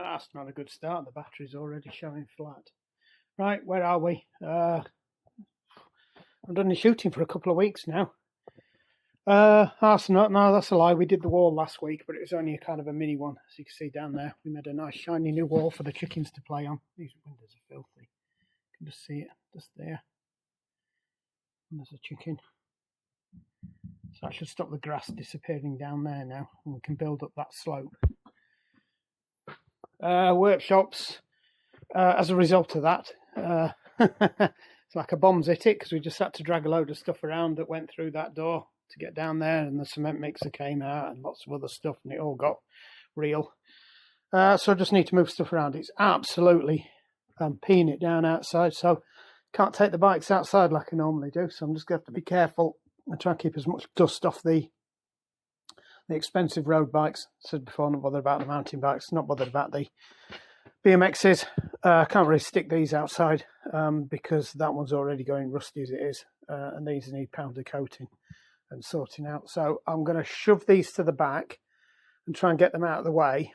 That's not a good start. The battery's already showing flat. Right, where are we? I've done the shooting for a couple of weeks now. That's not, no, that's a lie. We did the wall last week, but it was only a kind of a mini one. As you can see down there, we made a nice shiny new wall for the chickens to play on. These windows are filthy. You can just see it, just there. And there's a chicken. So I should stop the grass disappearing down there now, and we can build up that slope. Workshops, as a result of that, it's like a bomb's hit it, because we just had to drag a load of stuff around that went through that door to get down there, and the cement mixer came out and lots of other stuff, and it all got real. So I just need to move stuff around. It's absolutely peeing it down outside, so can't take the bikes outside like I normally do, so I'm just going to have to be careful and try and keep as much dust off the expensive road bikes. I said before, not bothered about the mountain bikes, not bothered about the BMXs. Can't really stick these outside because that one's already going rusty as it is, and these need powder coating and sorting out. So I'm going to shove these to the back and try and get them out of the way,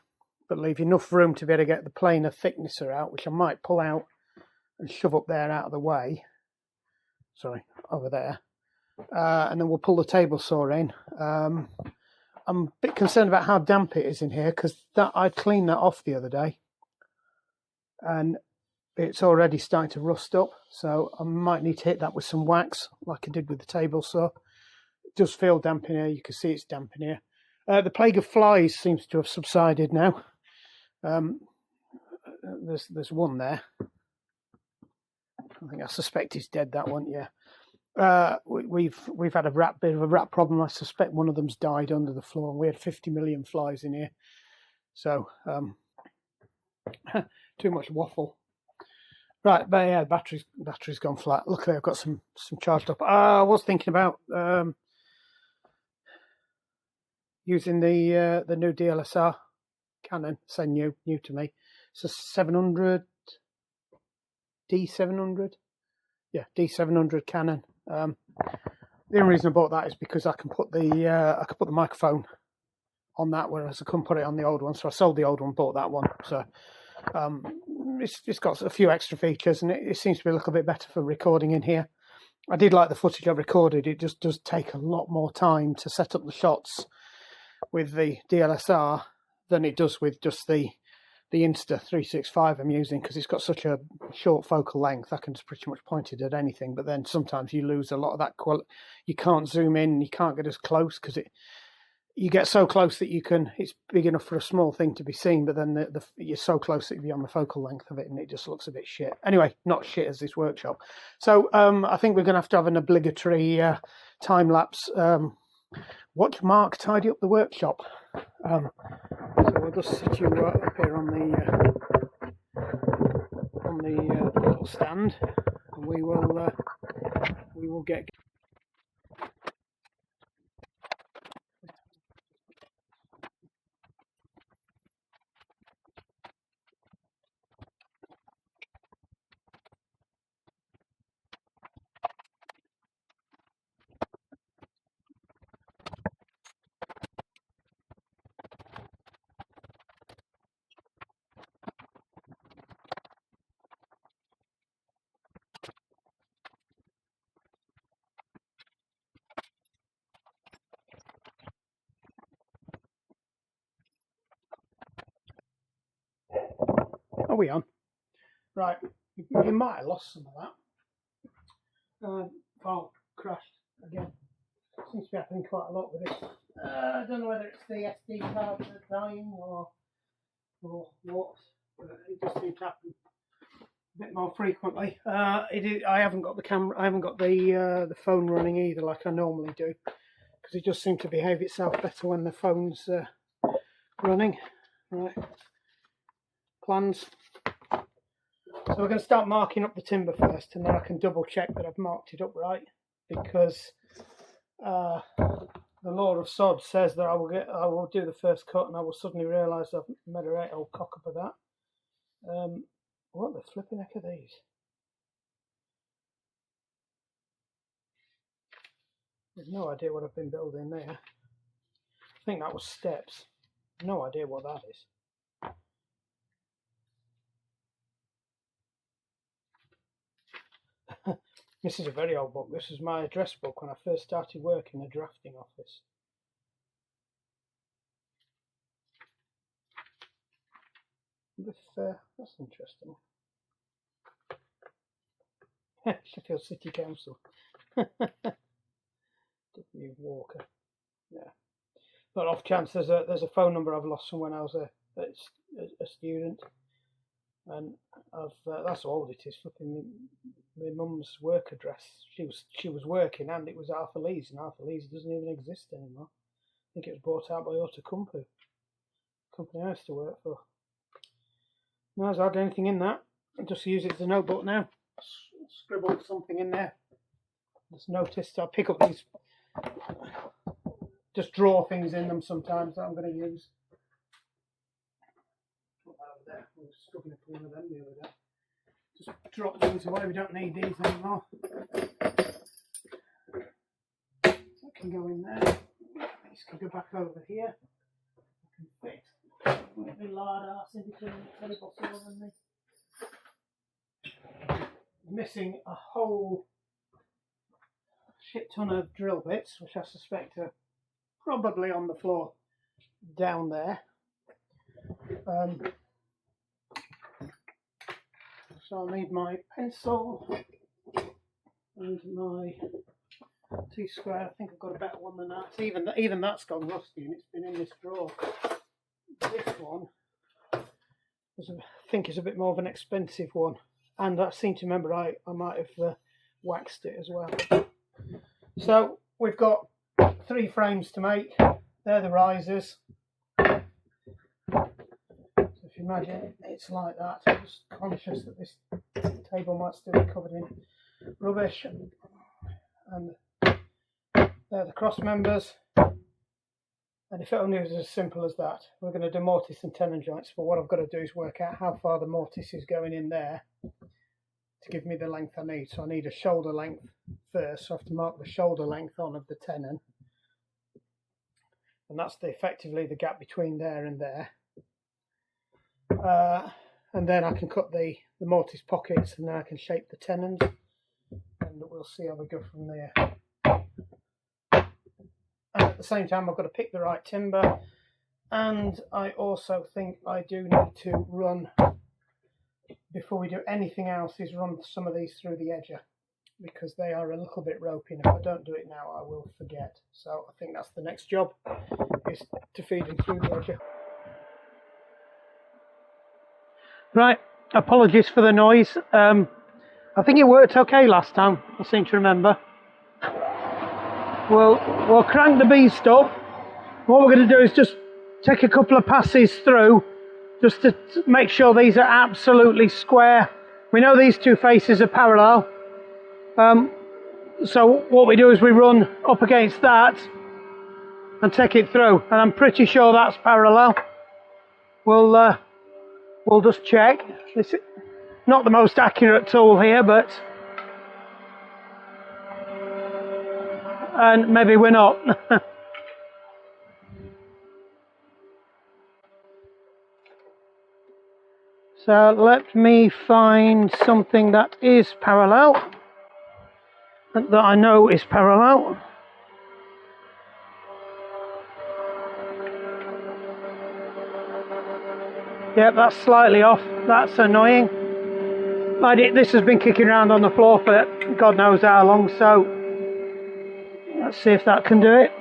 but leave enough room to be able to get the planer thicknesser out, which I might pull out and shove up there out of the way. Sorry, over there. And then we'll pull the table saw in. I'm a bit concerned about how damp it is in here, because I cleaned that off the other day and it's already starting to rust up, so I might need to hit that with some wax like I did with the table saw. It does feel damp in here. You can see it's damp in here. The plague of flies seems to have subsided now. There's one there. I suspect it's dead, that one. Yeah. We've had a bit of a rat problem. I suspect one of them's died under the floor, and we had 50 million flies in here. So too much waffle. Right, but yeah, battery's gone flat. Luckily, I've got some charged up. I was thinking about using the new DLSR Canon. Say new to me. It's a 700 D700. Yeah, D700 Canon. The only reason I bought that is because I can put the microphone on that, whereas I couldn't put it on the old one. So I sold the old one, bought that one. So it's got a few extra features, and it seems to be a little bit better for recording in here. I did like the footage I recorded. It just does take a lot more time to set up the shots with the DLSR than it does with just the Insta365 I'm using, because it's got such a short focal length. I can just pretty much point it at anything, but then sometimes you lose a lot of that quality. You can't zoom in, you can't get as close, because you get so close that it's big enough for a small thing to be seen, but then you're so close that you're beyond the focal length of it, and it just looks a bit shit. Anyway, not shit as this workshop. So I think we're going to have an obligatory time lapse. Watch Mark tidy up the workshop. So we'll just sit you up here on the little stand, and we will get. Are we on? Right, you might have lost some of that. File crashed again. Seems to be happening quite a lot with this. I don't know whether it's the SD card that's dying or what, but it just seems to happen a bit more frequently. I haven't got the camera. I haven't got the phone running either, like I normally do, because it just seems to behave itself better when the phone's running. Right. Plans. So we're going to start marking up the timber first, and then I can double check that I've marked it up right, because the law of sod says that I will do the first cut, and I will suddenly realise I've made a right old cock up of that. What the flipping heck are these? I've no idea what I've been building there. I think that was steps. No idea what that is. This is a very old book. This is my address book when I first started work in a drafting office. That's interesting. Sheffield City Council. W. Walker. Yeah. Not off chance. There's a phone number I've lost from when I was a student, and that's how old it is. Flipping my mum's work address. She was working, and it was Arthur Lee's, and Arthur Lee's doesn't even exist anymore. I think it was bought out by Autocompu, company I used to work for. No, there's hardly anything in that. I just use it as a notebook now. Scribble something in there. Just noticed I'll pick up these. Just draw things in them sometimes that I'm going to use. Put that over there. I was struggling for one of them the other day. Just drop these away. We don't need these anymore. So it can go in there. These can go back over here. I can fit the lard arse in between the table saw and me. Missing a whole shit ton of drill bits, which I suspect are probably on the floor down there. So I'll need my pencil and my T-square. I think I've got a better one than that. Even that's gone rusty and it's been in this drawer. This one I think is a bit more of an expensive one, and I seem to remember I might have waxed it as well. So we've got 3 frames to make. They're the risers. So if you imagine it's like that, I'm just conscious that this table might still be covered in rubbish. And they're the cross members. And if it only was as simple as that, we're going to do mortise and tenon joints, but what I've got to do is work out how far the mortise is going in there to give me the length I need. So I need a shoulder length first, so I have to mark the shoulder length on of the tenon. And that's effectively the gap between there and there. And then I can cut the mortise pockets, and then I can shape the tenons, and we'll see how we go from there. And at the same time, I've got to pick the right timber, and I also think I do need to run, before we do anything else, is run some of these through the edger, because they are a little bit ropey, and if I don't do it now, I will forget. So I think that's the next job, is to feed them through the edger. Right, apologies for the noise. I think it worked okay last time, I seem to remember. We'll crank the beast up. What we're going to do is just take a couple of passes through, just to make sure these are absolutely square. We know these two faces are parallel. So what we do is we run up against that and take it through, and I'm pretty sure that's parallel. We'll just check. This is not the most accurate tool here, but and maybe we're not. So let me find something that is parallel, that I know is parallel. Yep, that's slightly off. That's annoying. This has been kicking around on the floor for God knows how long, so let's see if that can do it.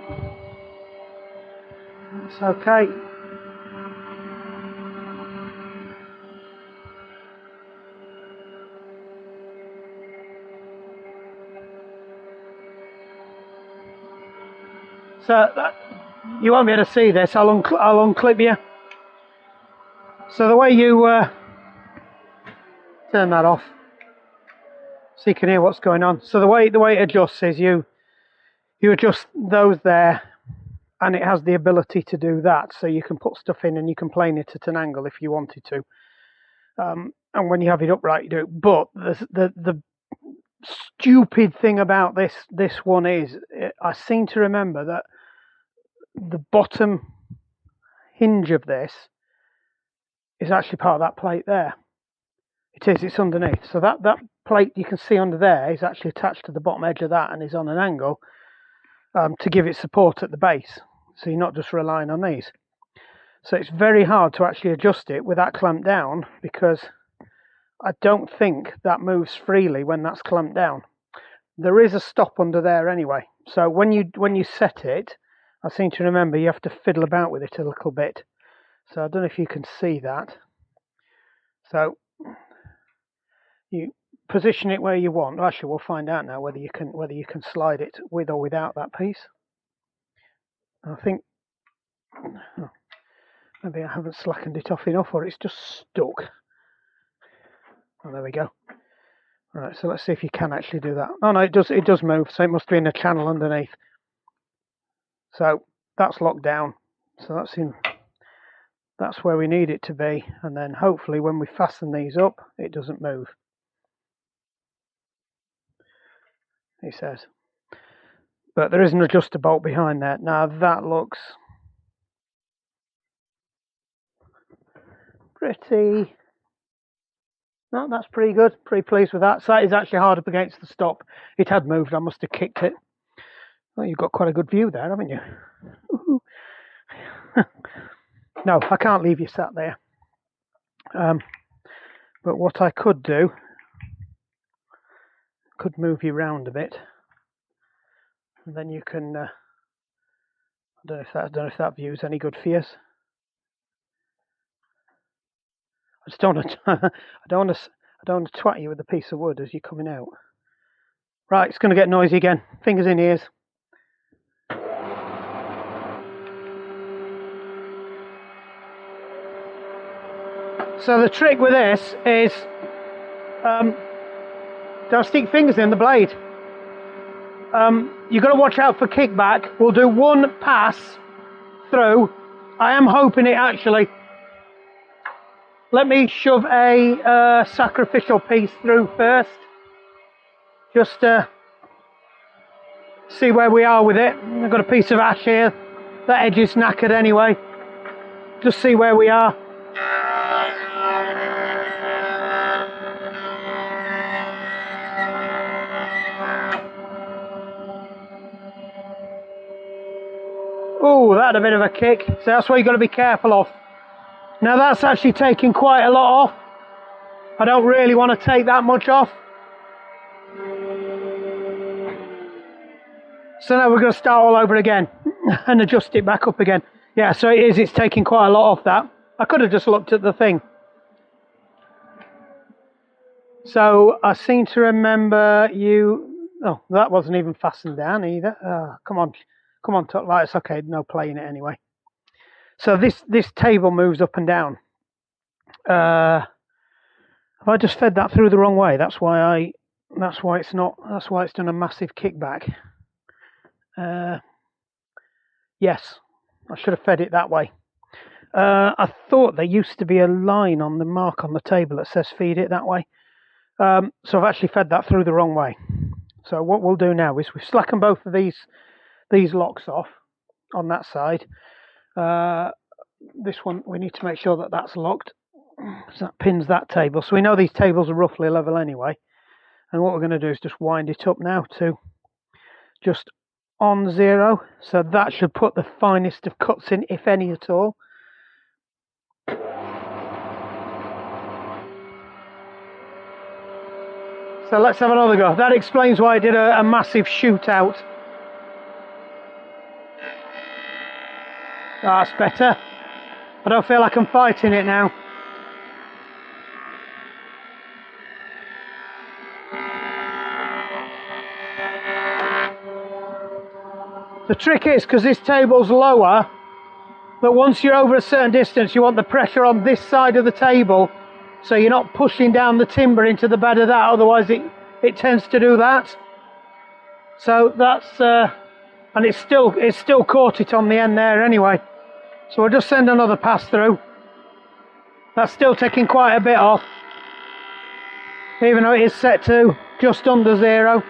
It's okay. So you won't be able to see this. I'll unclip you. So the way you turn that off, so you can hear what's going on. So the way it adjusts is you adjust those there, and it has the ability to do that. So you can put stuff in and you can plane it at an angle if you wanted to. And when you have it upright, you do it. But the stupid thing about this one is, I seem to remember that the bottom hinge of this is actually part of that plate there. It's underneath. So that plate you can see under there is actually attached to the bottom edge of that and is on an angle to give it support at the base. So you're not just relying on these. So it's very hard to actually adjust it with that clamped down, because I don't think that moves freely when that's clamped down. There is a stop under there anyway. So when you set it, I seem to remember you have to fiddle about with it a little bit. So I don't know if you can see that. So you position it where you want. Actually, we'll find out now whether you can slide it with or without that piece. I think maybe I haven't slackened it off enough, or it's just stuck. Oh, there we go. Right, so let's see if you can actually do that. Oh no, it does move, so it must be in a channel underneath. So that's locked down. So that's where we need it to be, and then hopefully when we fasten these up, it doesn't move. He says. But there is an adjuster bolt behind there. Now that looks pretty... No, that's pretty good. Pretty pleased with that. So that is actually hard up against the stop. It had moved. I must have kicked it. Well, you've got quite a good view there, haven't you? No, I can't leave you sat there. But what I could do, could move you round a bit, and then you can. I don't know if that view is any good for you. I just don't want to. I don't want to twat you with a piece of wood as you're coming out. Right, it's going to get noisy again. Fingers in ears. So the trick with this is don't stick fingers in the blade. You've got to watch out for kickback. We'll do one pass through. I am hoping it actually... Let me shove a sacrificial piece through first. Just see where we are with it. I've got a piece of ash here. That edge is knackered anyway. Just see where we are. Oh, that had a bit of a kick. So that's what you've got to be careful of. Now that's actually taking quite a lot off. I don't really want to take that much off. So now we're going to start all over again and adjust it back up again. Yeah, so it's taking quite a lot off that. I could have just looked at the thing. So I seem to remember you... Oh, that wasn't even fastened down either. Come on, right, it's okay, no playing it anyway. So this table moves up and down. Have I just fed that through the wrong way? That's why it's done a massive kickback. Yes, I should have fed it that way. I thought there used to be a line on the mark on the table that says feed it that way. So I've actually fed that through the wrong way. So what we'll do now is we slacken both of these locks off on that side. This one, we need to make sure that that's locked. So that pins that table. So we know these tables are roughly level anyway. And what we're going to do is just wind it up now to just on 0. So that should put the finest of cuts in, if any at all. So let's have another go. That explains why I did a massive shootout. That's better. I don't feel like I'm fighting it now. The trick is, because this table's lower, that once you're over a certain distance, you want the pressure on this side of the table, so you're not pushing down the timber into the bed of that, otherwise it tends to do that. So that's, and it's still caught it on the end there anyway. So we'll just send another pass through. That's still taking quite a bit off, even though it is set to just under 0.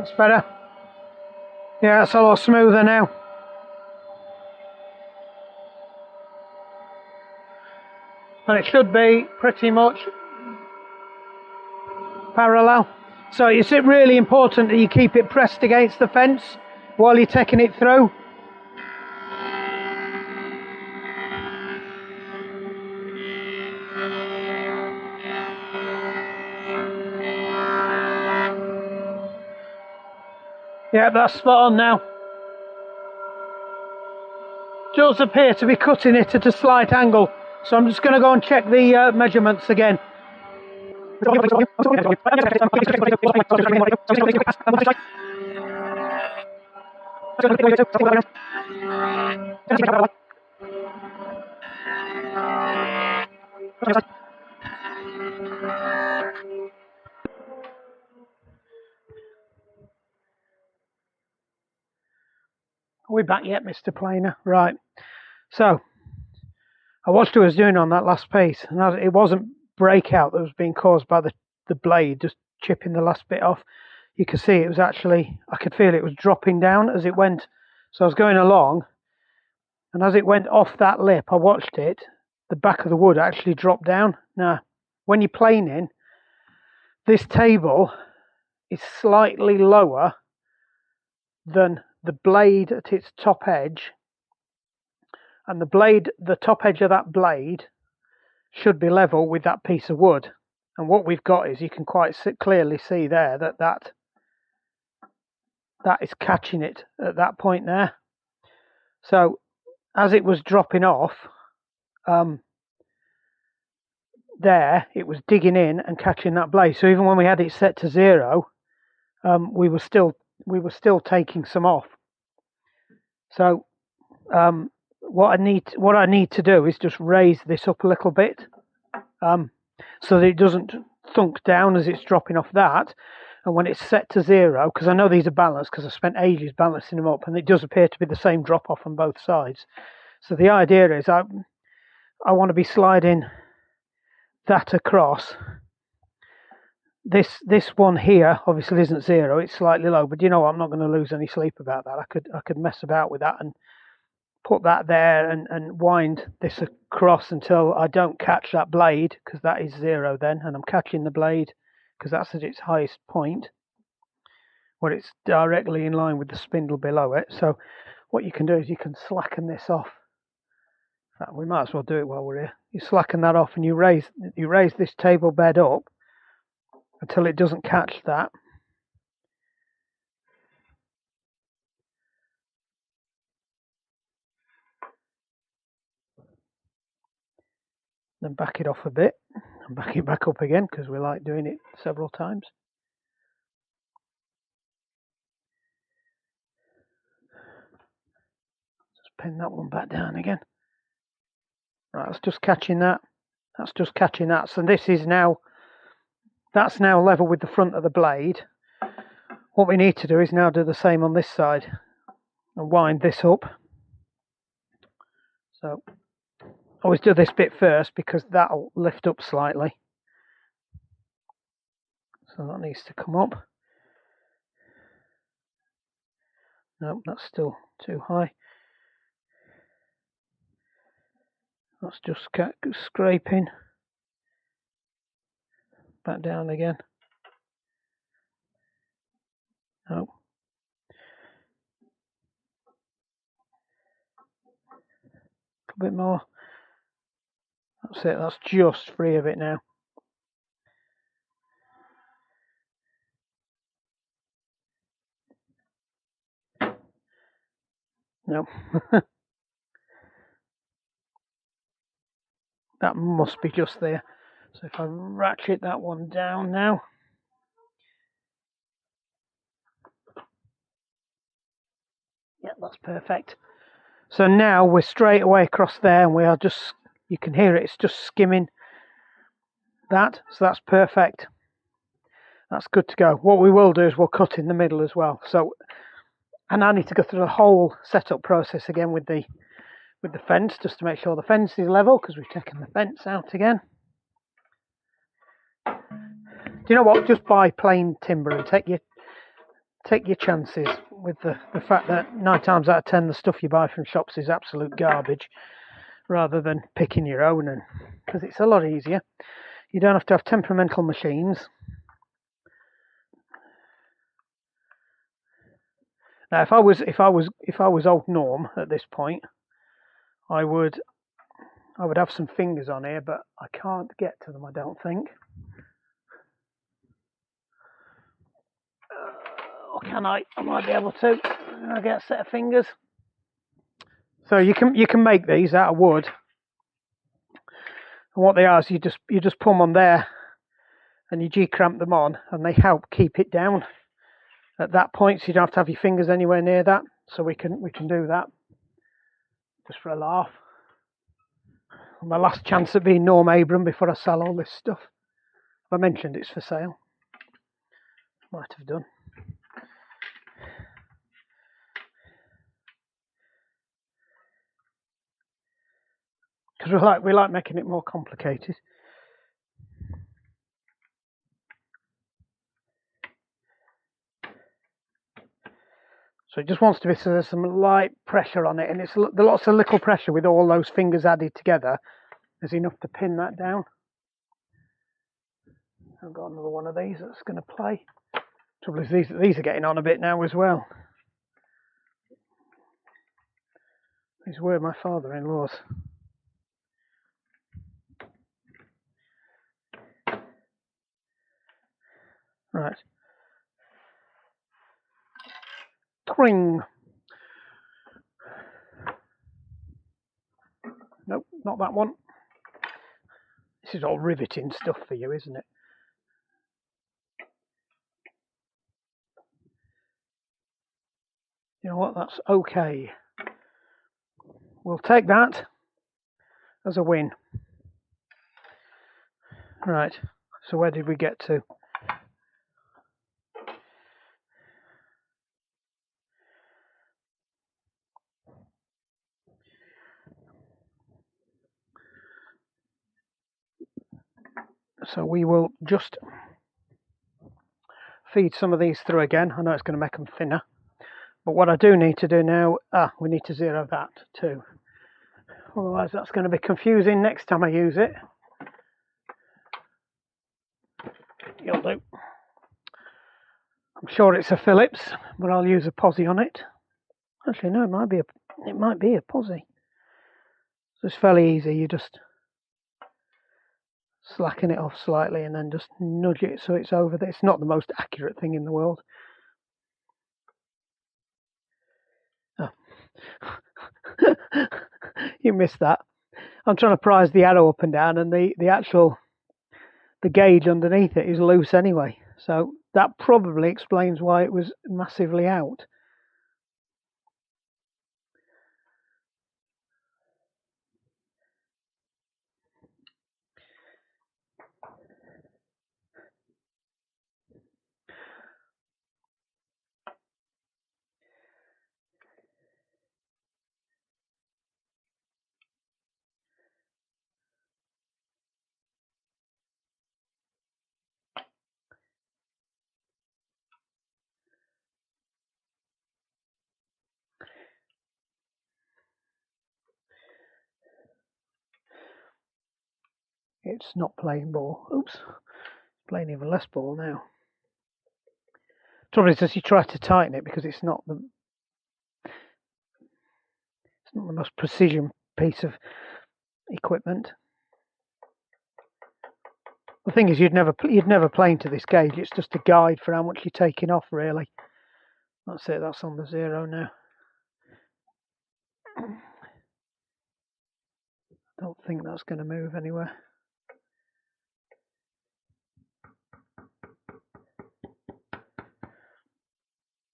That's better. Yeah, it's a lot smoother now. And it should be pretty much parallel. So it's really important that you keep it pressed against the fence while you're taking it through. Yeah, that's spot on now. Does appear to be cutting it at a slight angle, so I'm just going to go and check the measurements again. Are we back yet, Mr. Planer? Right. So, I watched what I was doing on that last piece, and it wasn't breakout that was being caused by the blade just chipping the last bit off. You could see it was actually, I could feel it was dropping down as it went. So I was going along, and as it went off that lip, I watched it, the back of the wood actually dropped down. Now, when you're planing, this table is slightly lower than the blade at its top edge, and the top edge of that blade should be level with that piece of wood. And what we've got is, you can quite clearly see there that is catching it at that point there. So as it was dropping off, there it was digging in and catching that blade. So even when we had it set to 0, we were still taking some off. So what I need to do is just raise this up a little bit, so that it doesn't thunk down as it's dropping off that. And when it's set to 0, because I know these are balanced because I spent ages balancing them up, and it does appear to be the same drop off on both sides. So the idea is I want to be sliding that across. This one here obviously isn't 0, it's slightly low, but you know what, I'm not going to lose any sleep about that. I could mess about with that and put that there and wind this across until I don't catch that blade, because that is 0 then, and I'm catching the blade because that's at its highest point, where it's directly in line with the spindle below it. So what you can do is you can slacken this off. In fact, we might as well do it while we're here. You slacken that off and you raise this table bed up until it doesn't catch that. Then back it off a bit and back it back up again, because we like doing it several times. Just pin that one back down again. Right, that's just catching that. That's just catching that. So this is now, that's now level with the front of the blade. What we need to do is now do the same on this side and wind this up. So always do this bit first because that'll lift up slightly. So that needs to come up. Nope, that's still too high. That's just scraping. Back down again. Nope. A bit more. That's it, that's just free of it now. No. That must be just there. So if I ratchet that one down now. Yeah, that's perfect. So now we're straight away across there, and we are just, you can hear it, it's just skimming that. So that's perfect. That's good to go. What we will do is we'll cut in the middle as well. So, and I need to go through the whole setup process again with the fence, just to make sure the fence is level, because we've taken the fence out again. Do you know what? Just buy plain timber and take take your chances with the fact that 9 times out of 10 the stuff you buy from shops is absolute garbage, rather than picking your own, and because it's a lot easier. You don't have to have temperamental machines. Now, if I was old Norm at this point, I would have some fingers on here, but I can't get to them, I don't think. Or can I? I might be able to. I get a set of fingers. So you can make these out of wood, and what they are is you just put them on there, and you G-cramp them on, and they help keep it down at that point, so you don't have to have your fingers anywhere near that. So we can do that just for a laugh. My last chance at being Norm Abram before I sell all this stuff. I mentioned it's for sale. Might have done. Because we like making it more complicated. So it just wants to be so there's some light pressure on it, and there's lots of little pressure with all those fingers added together. There's enough to pin that down. I've got another one of these that's going to play. Trouble is these are getting on a bit now as well. These were my father-in-law's. Right. Twing. Nope, not that one. This is all riveting stuff for you, isn't it? You know what? That's okay. We'll take that as a win. Right. So where did we get to? So we will just feed some of these through again. I know it's going to make them thinner. But what I do need to do now, we need to zero that too. Otherwise that's going to be confusing next time I use it. You'll do. I'm sure it's a Phillips, but I'll use a posi on it. Actually, no, it might be a posi. So it's fairly easy. You just slacken it off slightly and then just nudge it so it's over there. It's not the most accurate thing in the world. Oh. You missed that. I'm trying to prise the arrow up and down, and the gauge underneath it is loose anyway. So that probably explains why it was massively out. It's not playing ball. Oops. It's playing even less ball now. Trouble is, as you try to tighten it, because it's not the most precision piece of equipment. The thing is, you'd never plane to this gauge. It's just a guide for how much you're taking off, really. That's it. That's on the zero now. Don't think that's going to move anywhere.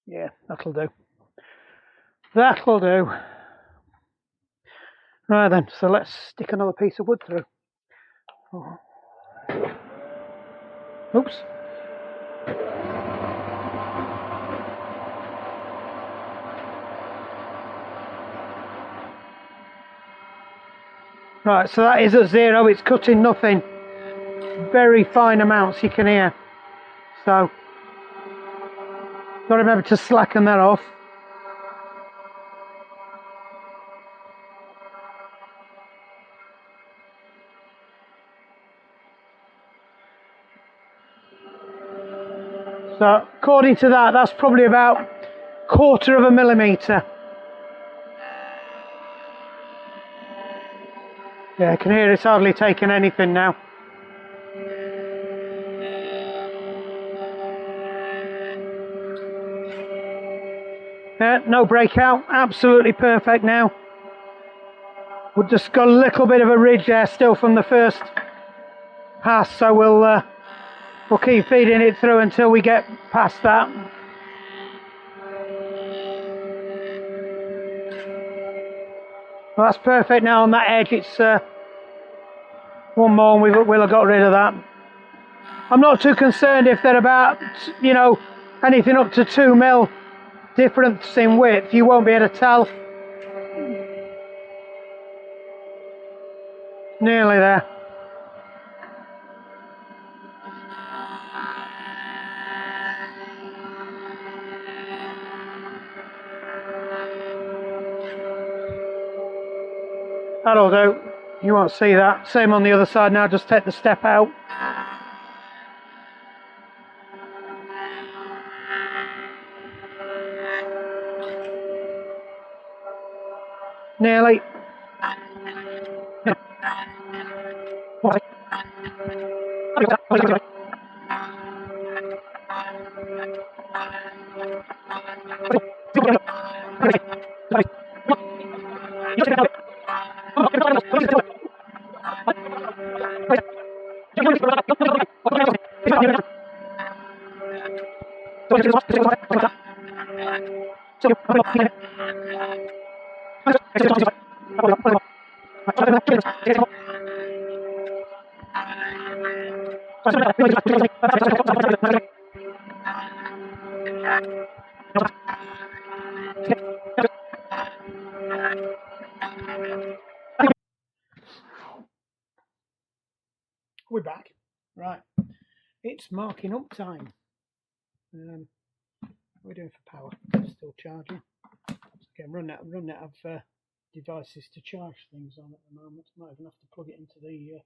Yeah, that'll do. That'll do. Right then, so let's stick another piece of wood through. Oh. Oops. Right, so that is at zero. It's cutting nothing. Very fine amounts you can hear. So Got to remember to slacken that off. So according to that, that's probably about 1/4 of a millimetre. Yeah, I can hear it's hardly taking anything now. Yeah, no breakout, absolutely perfect now. We've just got a little bit of a ridge there still from the first pass, so we'll keep feeding it through until we get past that. Well, that's perfect now on that edge. It's one more and we'll have got rid of that. I'm not too concerned if they're about, you know, anything up to 2 mil difference in width. You won't be able to tell. Nearly there. That'll do. You won't see that. Same on the other side now, just take the step out. Nearly. We're back. Right. It's marking up time. What are we doing for power? Still charging. Okay, I'm running out of devices to charge things on at the moment. Might even have to plug it into the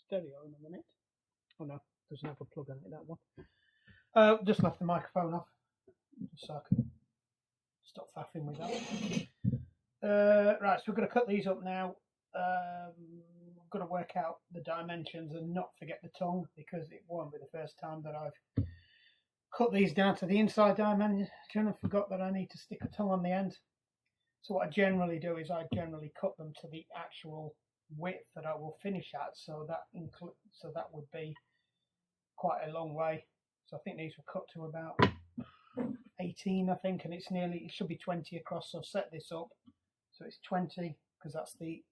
stereo in a minute. Oh no, doesn't have a plug on it, that one. Just left the microphone off, just so I can stop faffing with that. Right, so we're going to cut these up now. I'm going to work out the dimensions and not forget the tongue, because it won't be the first time that I've cut these down to the inside dimension and forgot that I need to stick a tongue on the end. So what I generally do is I generally cut them to the actual width that I will finish at, so that would be quite a long way. So I think these were cut to about 18, I think, and it should be 20 across. So I've set this up so it's 20, because that's the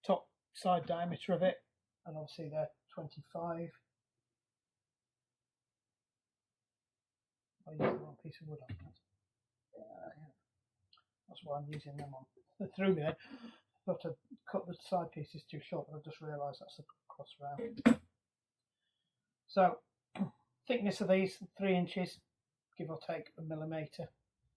top side diameter of it, and obviously they're 25. I used the wrong piece of wood on that. Yeah. That's why I'm using them on. They threw me then. I thought I'd cut the side pieces too short, but I've just realised that's a cross round. So, thickness of these, 3 inches, give or take a millimetre,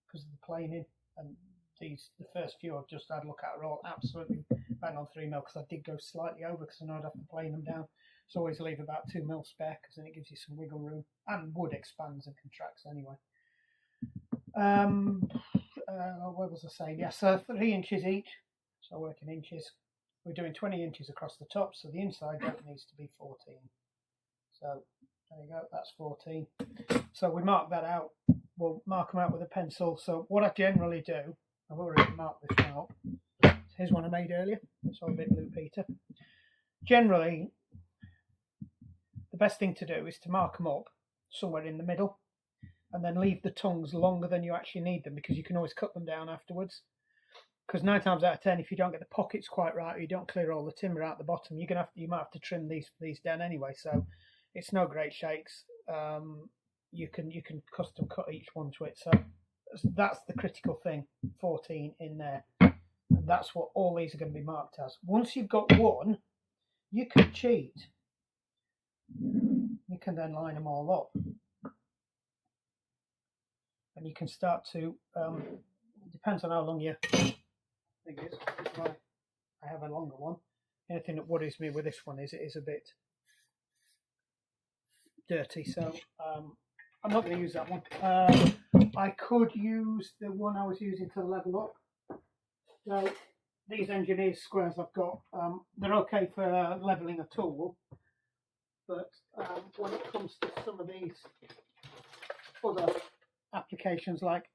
because of the planing. And these, the first few I've just had a look at, are all absolutely bang on 3 mil, because I did go slightly over, because I know I'd have to plane them down. So always leave about 2 mil spare, because then it gives you some wiggle room, and wood expands and contracts anyway. What was I saying? Yeah, so 3 inches each. So I work in inches. We're doing 20 inches across the top, so the inside depth needs to be 14. So there you go, that's 14. So we mark that out. We'll mark them out with a pencil. So what I generally do, I've already marked this out. Here's one I made earlier. It's all a bit Blue Peter. Generally, the best thing to do is to mark them up somewhere in the middle, and then leave the tongues longer than you actually need them, because you can always cut them down afterwards. Because 9 times out of 10, if you don't get the pockets quite right, or you don't clear all the timber out the bottom, you might have to trim these down anyway. So it's no great shakes. You can custom cut each one to it. So that's the critical thing. 14 in there, and that's what all these are going to be marked as. Once you've got one, you can cheat. You can then line them all up. and you can start to, it depends on how long your thing is. Right. I have a longer one. Anything that worries me with this one is it is a bit dirty, so I'm not going to use that one. I could use the one I was using to level up. Now, these engineer squares I've got, they're okay for leveling a tool, but when it comes to some of these other applications, like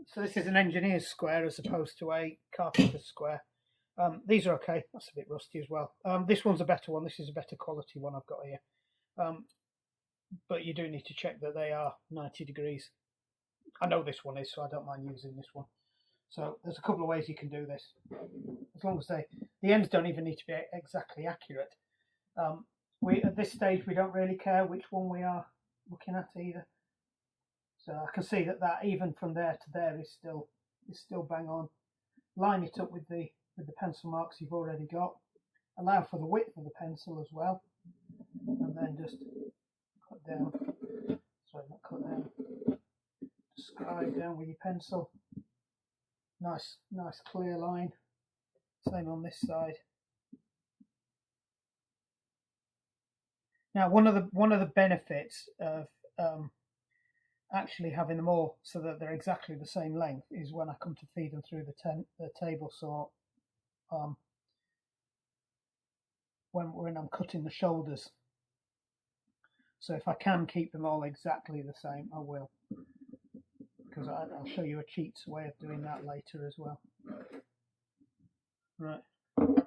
so this is an engineer's square as opposed to a carpenter's square. These are okay. That's a bit rusty as well. This one's a better one. This is a better quality one I've got here. But you do need to check that they are 90 degrees. I know this one is, so I don't mind using this one. So there's a couple of ways you can do this. As long as the ends don't even need to be exactly accurate. At this stage, we don't really care which one we are looking at either. So I can see that even from there to there is still bang on. Line it up with the pencil marks you've already got. Allow for the width of the pencil as well, and then just cut down. Sorry, not cut down. Scribe down with your pencil. Nice clear line. Same on this side. Now, one of the benefits of actually having them all so that they're exactly the same length is when I come to feed them through the table saw. When I'm cutting the shoulders. So if I can keep them all exactly the same, I will. Because I'll show you a cheat's way of doing that later as well. Right. So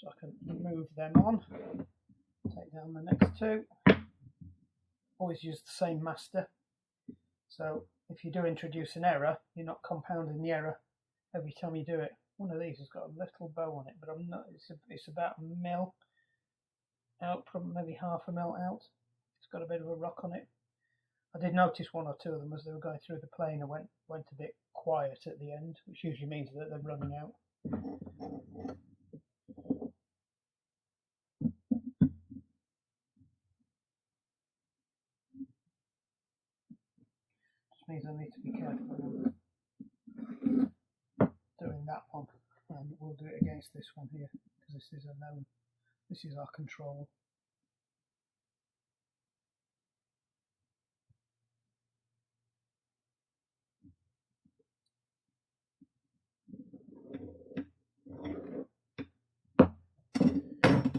I can move them on. Take down the next two. Always use the same master. So if you do introduce an error, you're not compounding the error every time you do it. One of these has got a little bow on it, but I'm not. It's about a mil out, probably maybe half a mil out. It's got a bit of a rock on it. I did notice one or two of them as they were going through the plane. I went a bit quiet at the end, which usually means that they're running out. Which means I need to be careful when I'm doing that one. And we'll do it against this one here, because this is a known, this is our control.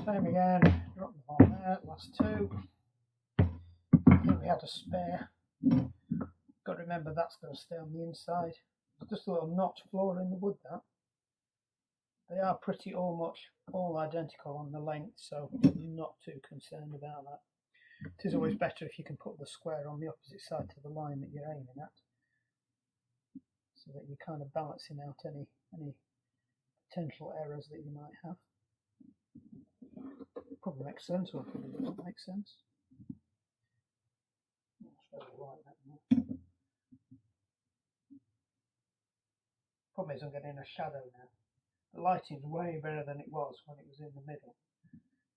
Same again, drop them on there, last two. I think we had a spare. Got to remember that's going to stay on the inside. Just a little notch floor in the wood, that. They are pretty all identical on the length, so I'm not too concerned about that. It is always better if you can put the square on the opposite side to the line that you're aiming at, so that you're kind of balancing out any potential errors that you might have. Probably makes sense, or probably doesn't make sense. Problem is I'm getting a shadow now. The lighting's way better than it was when it was in the middle.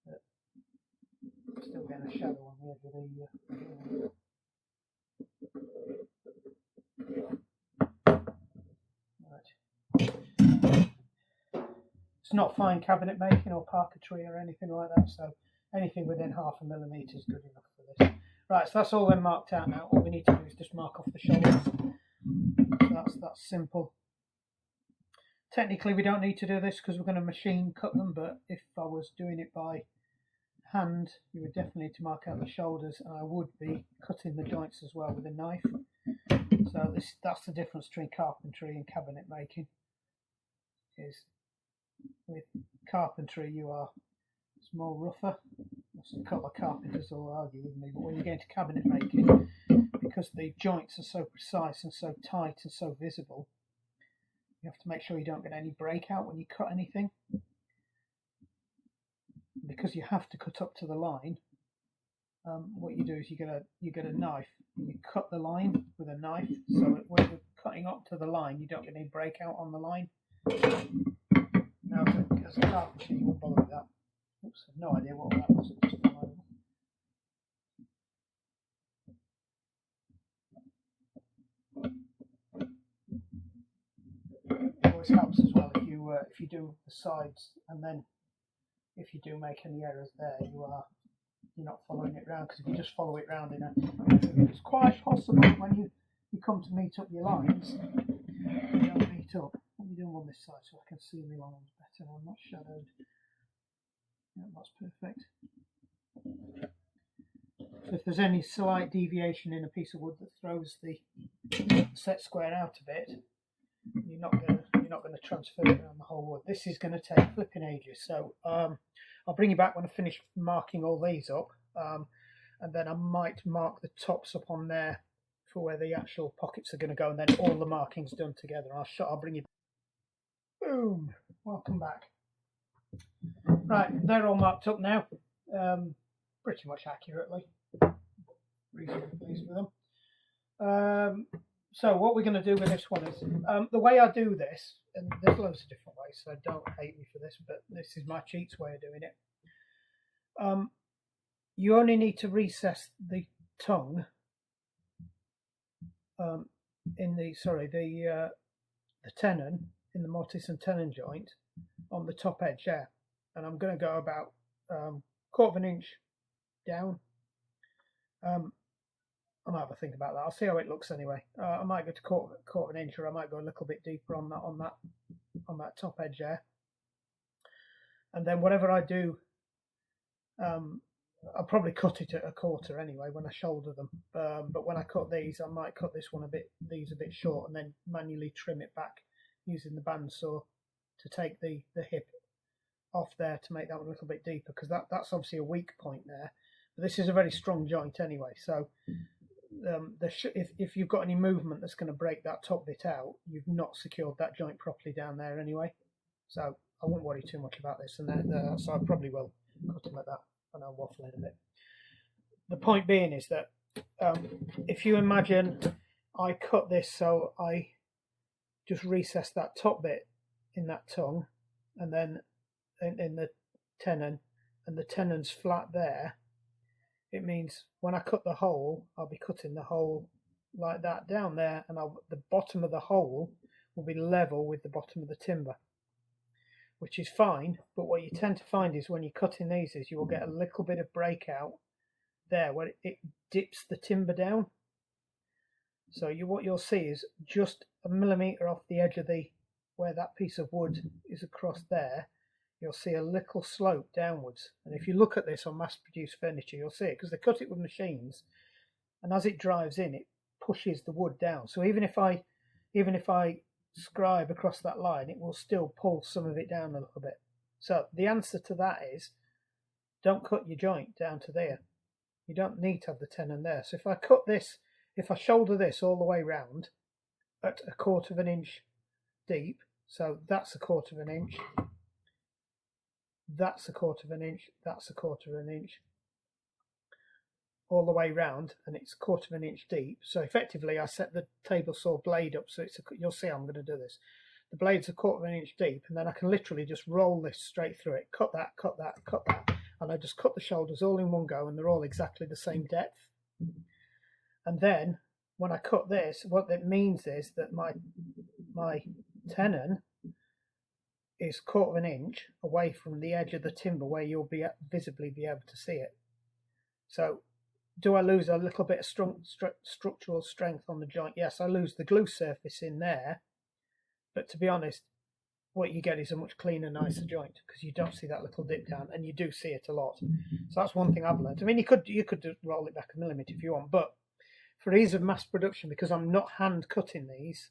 But still getting a shadow on the edge of the right. It's not fine cabinet making or parquetry or anything like that, so anything within 0.5 millimetre is good enough for this. Right, so that's all then marked out now. All we need to do is just mark off the shoulders. So that's simple. Technically, we don't need to do this because we're going to machine cut them, but if I was doing it by hand, you would definitely need to mark out the shoulders, and I would be cutting the joints as well with a knife. So that's the difference between carpentry and cabinet making. Is with carpentry, it's more rougher. A couple of carpenters will argue with me, but when you get into cabinet making, because the joints are so precise and so tight and so visible, you have to make sure you don't get any breakout when you cut anything. Because you have to cut up to the line, what you do is you get a knife and you cut the line with a knife, so when you're cutting up to the line, you don't get any breakout on the line. Now, as a carpenter, you won't bother with that. Oops, I have no idea what that was. It just fell over. always helps as well if you do the sides, and then if you do make any errors there, you're not following it round, because if you just follow it round it's quite possible when you come to meet up your lines, you don't meet up. Let me do them on this side so I can see my lines better. I'm not shadowed. Yeah, that's perfect. So if there's any slight deviation in a piece of wood that throws the set square out a bit, you're not going to transfer it around the whole wood. This is going to take flipping ages. So I'll bring you back when I finish marking all these up, and then I might mark the tops up on there for where the actual pockets are going to go, and then all the markings done together. I'll bring you. Boom! Welcome back. Right, they're all marked up now, pretty much accurately. Reasonably pleased with them. So what we're going to do with this one is, the way I do this, and there's loads of different ways, so don't hate me for this, but this is my cheats way of doing it. You only need to recess the tongue in the tenon, in the mortise and tenon joint on the top edge there, and I'm going to go about 1/4 inch down. I might have a think about that. I'll see how it looks anyway. I might go to 1/4 inch, or I might go a little bit deeper on that top edge there. And then whatever I do, I'll probably cut it at 1/4 anyway when I shoulder them. But when I cut these, I might cut this one a bit short, and then manually trim it back using the bandsaw to take the hip off there to make that one a little bit deeper, because that's obviously a weak point there. But this is a very strong joint anyway, so if you've got any movement that's going to break that top bit out, you've not secured that joint properly down there anyway. So I won't worry too much about this, and so I probably will cut them like that, and I'll waffle in a bit. The point being is that if you imagine I cut this, so I just recess that top bit in that tongue, and then in the tenon, and the tenon's flat there, it means when I cut the hole, I'll be cutting the hole like that down there, and the bottom of the hole will be level with the bottom of the timber, which is fine. But what you tend to find is when you're cutting these is you will get a little bit of breakout there where it dips the timber down. So what you'll see is just a millimetre off the edge of where that piece of wood is across there, you'll see a little slope downwards. And if you look at this on mass-produced furniture, you'll see it, because they cut it with machines, and as it drives in, it pushes the wood down. So even if I scribe across that line, it will still pull some of it down a little bit. So the answer to that is, don't cut your joint down to there. You don't need to have the tenon there. So if I cut this, if I shoulder this all the way round at 1/4 inch deep, so that's 1/4 inch, that's 1/4 inch, that's 1/4 inch, all the way round, and it's 1/4 inch deep. So effectively I set the table saw blade up, so you'll see how I'm going to do this. The blade's 1/4 inch deep, and then I can literally just roll this straight through it, cut that, cut that, cut that, and I just cut the shoulders all in one go, and they're all exactly the same depth. And then when I cut this, what that means is that my tenon is 1/4 inch away from the edge of the timber where you'll visibly be able to see it. So do I lose a little bit of structural strength on the joint? Yes, I lose the glue surface in there, but to be honest, what you get is a much cleaner, nicer joint, because you don't see that little dip down, and you do see it a lot. So that's one thing I've learned. I mean, you could roll it back a millimetre if you want, but for ease of mass production, because I'm not hand cutting these,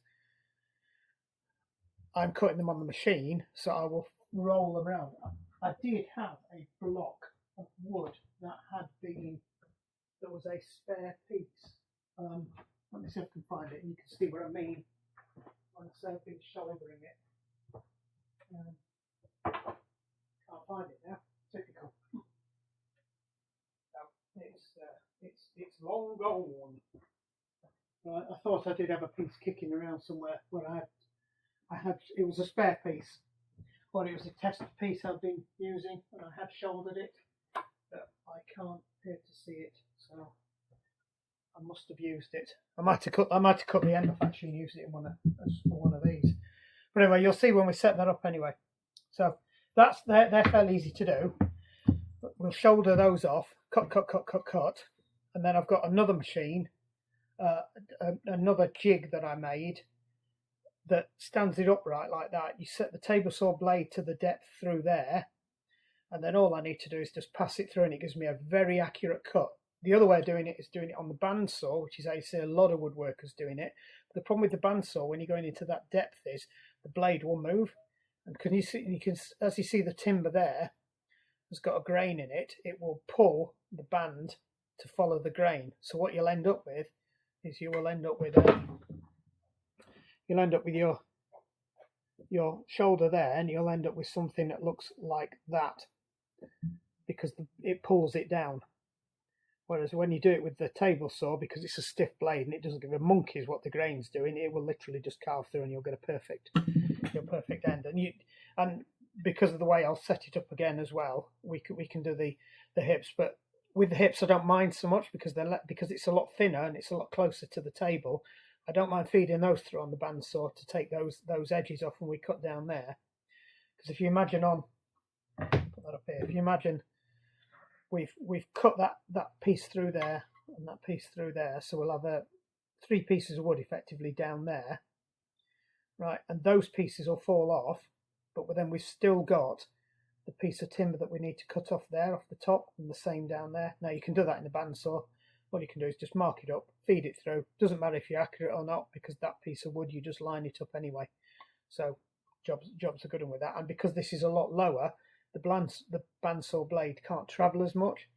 I'm cutting them on the machine, so I will roll them around. I did have a block of wood that there was a spare piece. Let me see if I can find it, and you can see what I mean when I say I've been shouldering it. Can't find it now. Typical. No, it's long gone. Right, I thought I did have a piece kicking around somewhere where I had it was a spare piece, or it was a test piece I've been using, and I had shouldered it, but I can't appear to see it, so I must have used it. I might have cut the end off actually and used it in one of these. But anyway, you'll see when we set that up anyway. So they're fairly easy to do. We'll shoulder those off, cut, and then I've got another machine, another jig that I made that stands it upright like that. You set the table saw blade to the depth through there, and then all I need to do is just pass it through, and it gives me a very accurate cut. The other way of doing it is doing it on the bandsaw, which is how you see a lot of woodworkers doing it. But the problem with the bandsaw, when you're going into that depth, is the blade will move, and can you see? You can, as you see, the timber there has got a grain in it. It will pull the band to follow the grain. So what you'll end up with is you'll end up with your shoulder there, and you'll end up with something that looks like that because it pulls it down. Whereas when you do it with the table saw, because it's a stiff blade and it doesn't give a monkeys what the grain's doing, it will literally just carve through and you'll get your perfect end. And because of the way I'll set it up again as well, we can do the hips. But with the hips, I don't mind so much because it's a lot thinner and it's a lot closer to the table. I don't mind feeding those through on the bandsaw to take those edges off when we cut down there. Because if you imagine put that up here. If you imagine we've cut that piece through there and that piece through there, so we'll have 3 pieces of wood effectively down there, right? And those pieces will fall off, but then we've still got the piece of timber that we need to cut off there, off the top, and the same down there. Now you can do that in the bandsaw. What you can do is just mark it up, feed it through. Doesn't matter if you're accurate or not, because that piece of wood, you just line it up anyway. So jobs are good with that. And because this is a lot lower, the bandsaw blade can't travel as much,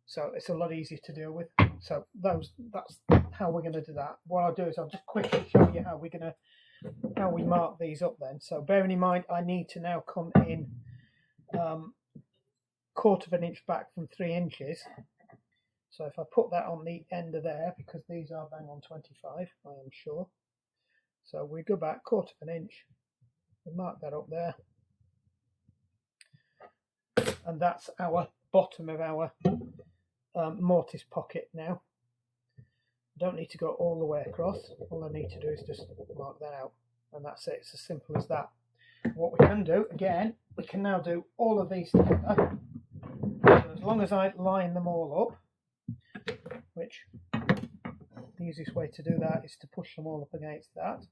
so it's a lot easier to deal with. So that's how we're going to do that. What I'll do is I'll just quickly show you how we mark these up then. So bearing in mind, I need to now come in 1/4 of an inch back from 3 inches. So if I put that on the end of there, because these are bang on 25, I am sure. So we go back 1/4 of an inch, we mark that up there, and that's our bottom of our mortise pocket now. I don't need to go all the way across. All I need to do is just mark that out, and that's it. It's as simple as that. What we can do, again, we can now do all of these together. So as long as I line them all up, which the easiest way to do that is to push them all up against that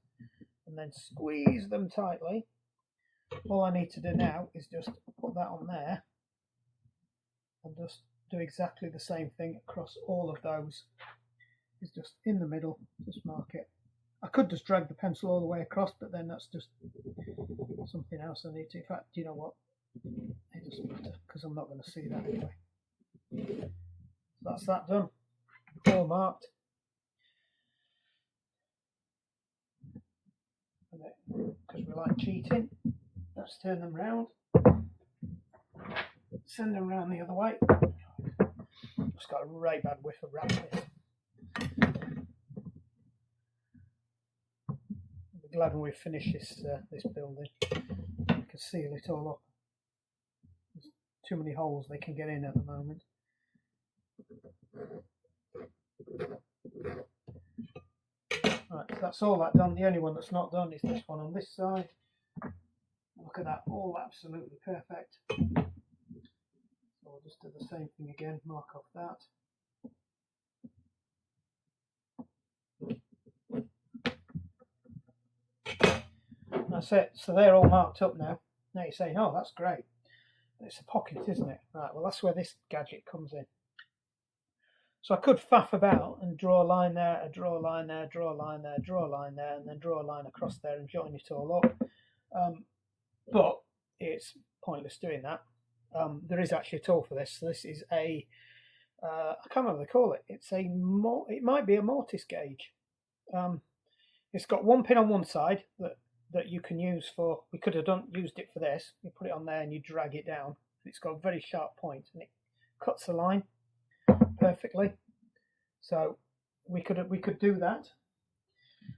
and then squeeze them tightly. All I need to do now is just put that on there and just do exactly the same thing across all of those. It's just in the middle, just mark it. I could just drag the pencil all the way across, but then that's just something else I need to. In fact, do you know what? It doesn't matter because I'm not going to see that anyway. So that's that done. All marked. Because we like cheating, let's turn them round. Send them round the other way. Just got a right bad whiff of rat piss. I'll be glad when we finish this building. We can seal it all up. There's too many holes they can get in at the moment. Right, so that's all that done. The only one that's not done is this one on this side. Look at that, all absolutely perfect. So I'll just do the same thing again, mark off that. That's it, so they're all marked up now. Now you're saying, oh, that's great. It's a pocket, isn't it? Right, well, that's where this gadget comes in. So I could faff about and draw a line there, draw a line there, draw a line there, draw a line there, and then draw a line across there and join it all up. But it's pointless doing that. There is actually a tool for this. So this is I can't remember what they call it. It might be a mortise gauge. It's got one pin on one side that you can use for. We could have used it for this. You put it on there and you drag it down. It's got a very sharp point and it cuts the line perfectly. So we could do that.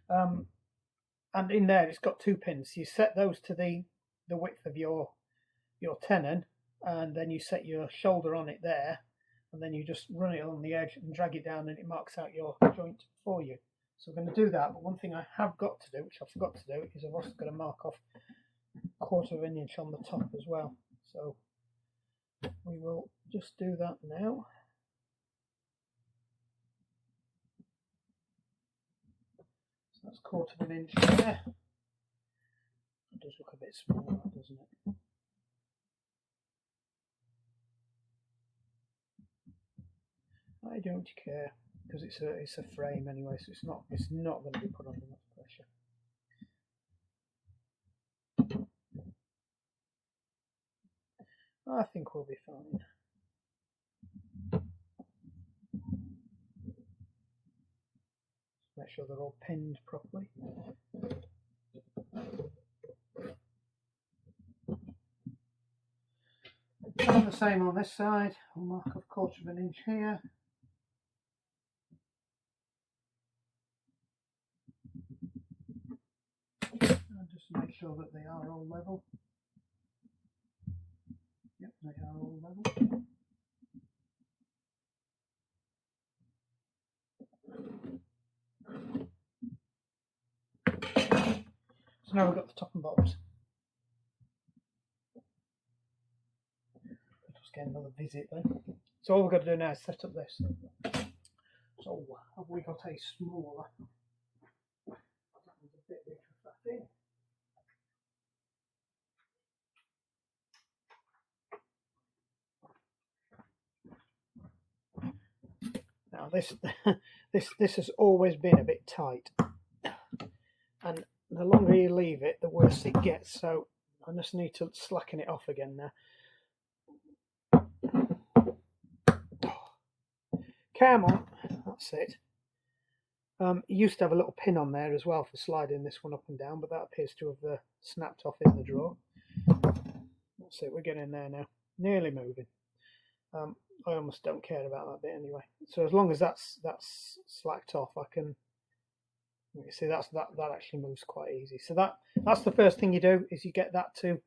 And in there it's got 2 pins. You set those to the width of your tenon, and then you set your shoulder on it there, and then you just run it along the edge and drag it down, and it marks out your joint for you. So we're going to do that, but one thing I have got to do, which I forgot to do, is I've also got to mark off 1/4 of an inch on the top as well. So we will just do that now. So that's 1/4 of an inch there. It does look a bit smaller, doesn't it? I don't care, because it's a frame anyway, so it's not going to be put under much pressure. I think we'll be fine. Make sure they're all pinned properly. And the same on this side. We'll mark off 1/4 of an inch here. And just make sure that they are all level. Yep, they are all level. So now we've got the top and bottoms. Just get another visit then. So all we've got to do now is set up this. So have we got a smaller? That one's a bit big for that thing. Now this has always been a bit tight, and the longer you leave it, the worse it gets. So I just need to slacken it off again now. Come on, that's it. You used to have a little pin on there as well for sliding this one up and down, but that appears to have snapped off in the drawer. That's it, we're getting there now. Nearly moving. I almost don't care about that bit anyway. So as long as that's slacked off, I can. You see, that actually moves quite easy. So that's the first thing you do, is you get that to,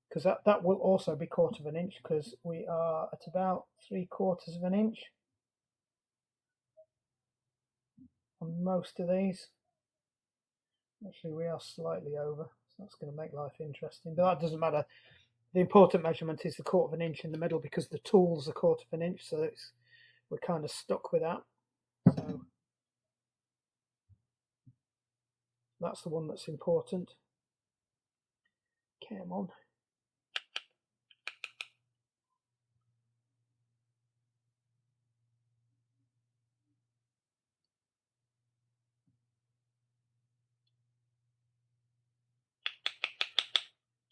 because that will also be 1/4 of an inch, because we are at about 3/4 of an inch on most of these. Actually, we are slightly over, so that's going to make life interesting, but that doesn't matter. The important measurement is the 1/4 of an inch in the middle, because the tool's a 1/4 of an inch, so we're kind of stuck with that. So that's the one that's important. Come on.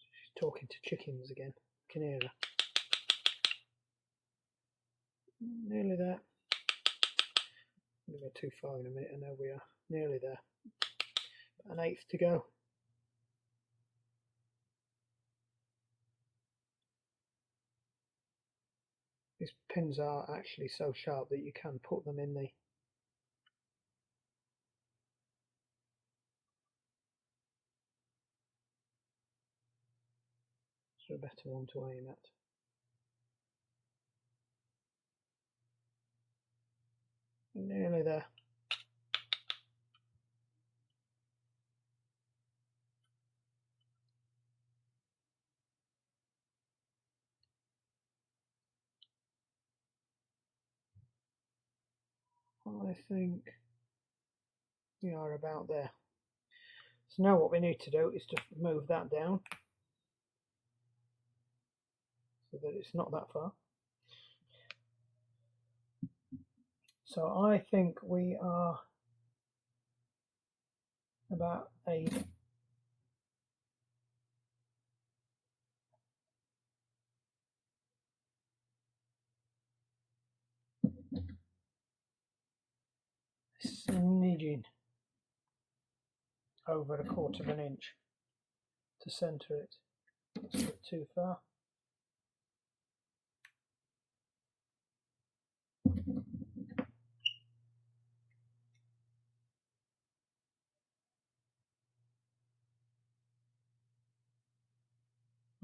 She's talking to chickens again. I can hear her. Nearly there. I'm going to go too far in a minute. I know we are nearly there. An 1/8 to go. These pins are actually so sharp that you can put them in the a better one to aim at. Nearly there. I think we are about there. So now what we need to do is to move that down so that it's not that far. So I think we are about a smidgen over a 1/4 of an inch to centre it. That's a bit too far.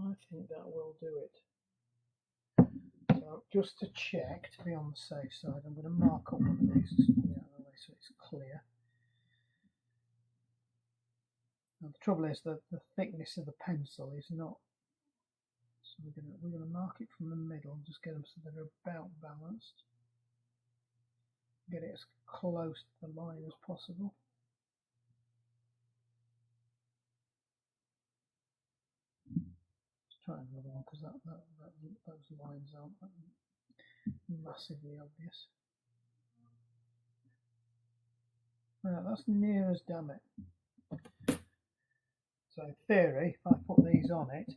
I think that will do it. So just to check, to be on the safe side, I'm going to mark up one of these and put it out of the way so it's clear. Now the trouble is that the thickness of the pencil is not. So we're gonna mark it from the middle, just get them so they're about balanced. Get it as close to the line as possible. Let's try another one because those lines aren't massively obvious. Right, that's near as damn it. So in theory, if I put these on it,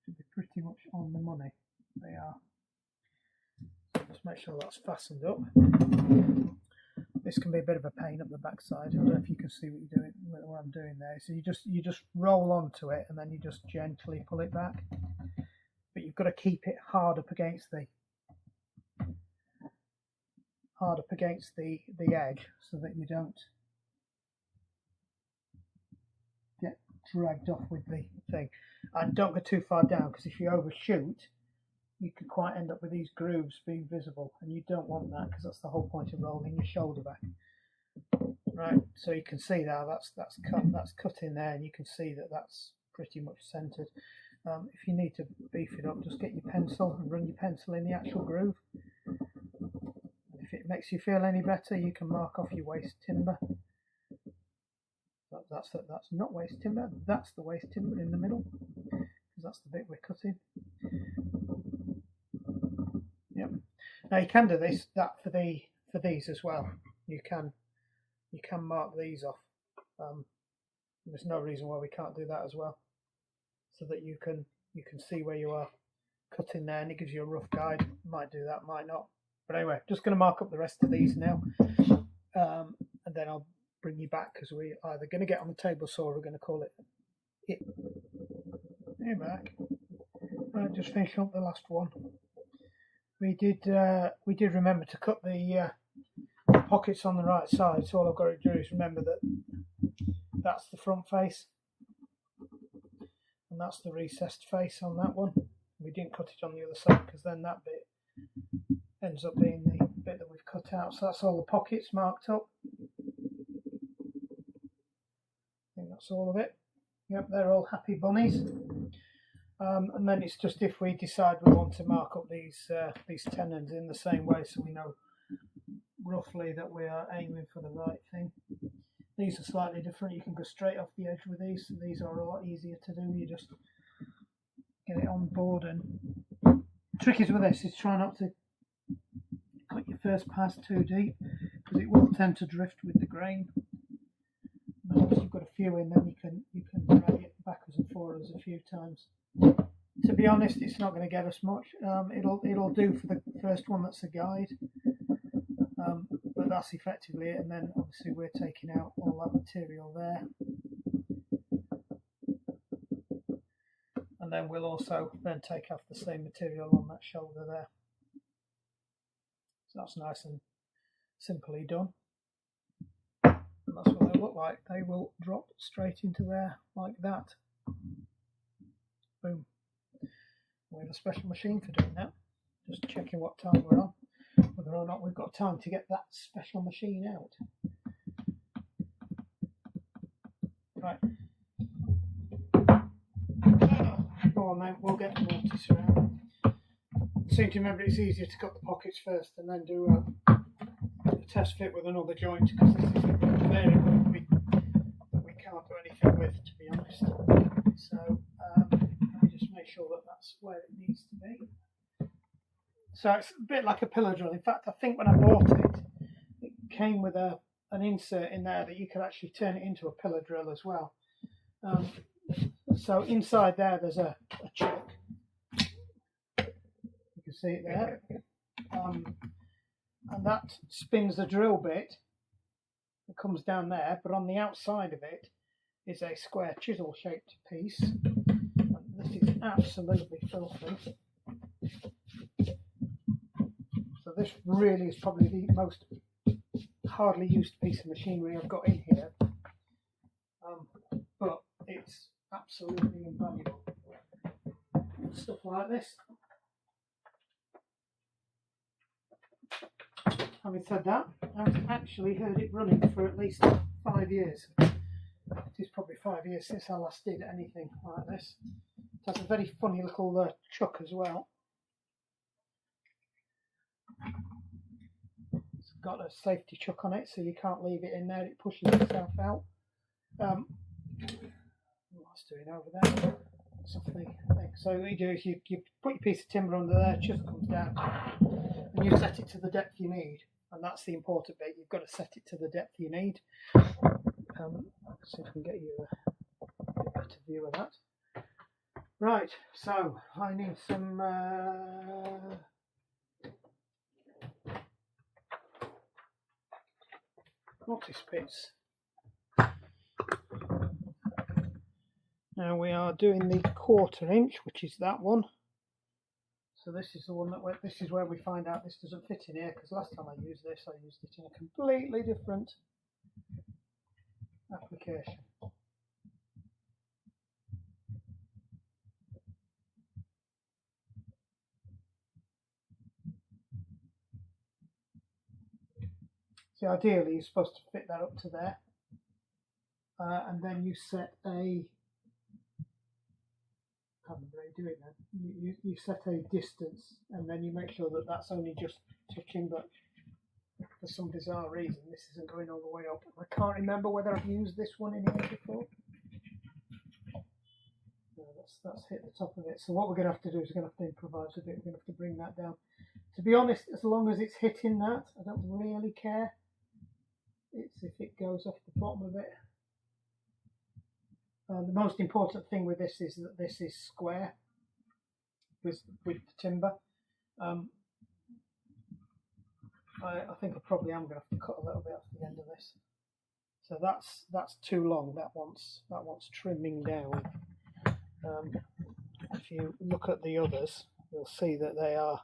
should be pretty much on the money. They are. So just make sure that's fastened up. This can be a bit of a pain up the backside. I don't know if you can see what I'm doing there. So you just roll onto it and then you just gently pull it back. But you've got to keep it hard up against the edge so that you don't get dragged off with the thing. And don't go too far down, because if you overshoot, you could quite end up with these grooves being visible, and you don't want that, because that's the whole point of rolling your shoulder back. Right, so you can see now that's cut in there, and you can see that that's pretty much centered. If you need to beef it up, just get your pencil and run your pencil in the actual groove. If it makes you feel any better, you can mark off your waste timber. That's not waste timber, that's the waste timber in the middle, because that's the bit we're cutting. Yep. Now you can do that for these as well. You can mark these off. There's no reason why we can't do that as well, so that you can see where you are cutting there, and it gives you a rough guide. Might do that, might not. But anyway, just going to mark up the rest of these now, and then I'll bring you back, because we're either going to get on the table saw or we're going to call it. Here back. Right, just finishing up the last one. We did remember to cut the pockets on the right side. So all I've got to do is remember that that's the front face, and that's the recessed face on that one. We didn't cut it on the other side, because then that bit ends up being the bit that we've cut out. So that's all the pockets marked up. I think that's all of it. Yep, they're all happy bunnies. And then it's just if we decide we want to mark up these tenons in the same way, so we know roughly that we are aiming for the right thing. These are slightly different. You can go straight off the edge with these. So these are a lot easier to do. You just get it on board. And the trick is with this is try not to cut your first pass too deep, because it will tend to drift with the grain. And once you've got a few in, then you can drag it backwards and forwards a few times. To be honest, it's not going to get us much. It'll do for the first one. That's a guide, but that's effectively it. And then obviously we're taking out all that material there, and then we'll also then take off the same material on that shoulder there. So that's nice and simply done. And that's what they look like. They will drop straight into there like that. Boom. We have a special machine for doing that. Just checking what time we're on, whether or not we've got time to get that special machine out. Right. Go on then, we'll get the mortise around. I seem to remember it's easier to cut the pockets first and then do a test fit with another joint, because this is a variable that we can't do anything with, to be honest. So let me just make sure that that's where it needs to be. So it's a bit like a pillow drill. In fact, I think when I bought it, it came with an insert in there that you could actually turn it into a pillow drill as well. So inside there's a chuck. You can see it there. And that spins the drill bit that comes down there, but on the outside of it is a square chisel shaped piece. And this is absolutely filthy. So this really is probably the most hardly used piece of machinery I've got in here, but it's absolutely invaluable. Stuff like this. Having said that, I've actually heard it running for at least 5 years. 5 years since I last did anything like this. It has a very funny little chuck as well. It's got a safety chuck on it, so you can't leave it in there. It pushes itself out. What's doing over there? Something. So what you do is you put your piece of timber under there, chisel comes down, and you set it to the depth you need. And that's the important bit. You've got to set it to the depth you need. Let's see if we can get you a better view of that. Right, so I need some mortise pits. Now we are doing the 1/4 inch, which is that one. So this is the one this is where we find out this doesn't fit in here, because last time I used this, I used it in a completely different application. So ideally you're supposed to fit that up to there, and then you set a, I can't remember how you do it then. You set a distance, and then you make sure that that's only just touching, but for some bizarre reason this isn't going all the way up. I can't remember whether I've used this one in here before. No, that's hit the top of it. So what we're going to have to do is we're going to have to improvise a bit. We're going to have to bring that down. To be honest, as long as it's hitting that, I don't really care. It's if it goes off the bottom of it. The most important thing with this is that this is square with the timber. I think I probably am going to have to cut a little bit off the end of this. So that's too long. That wants trimming down. If you look at the others, you'll see that they are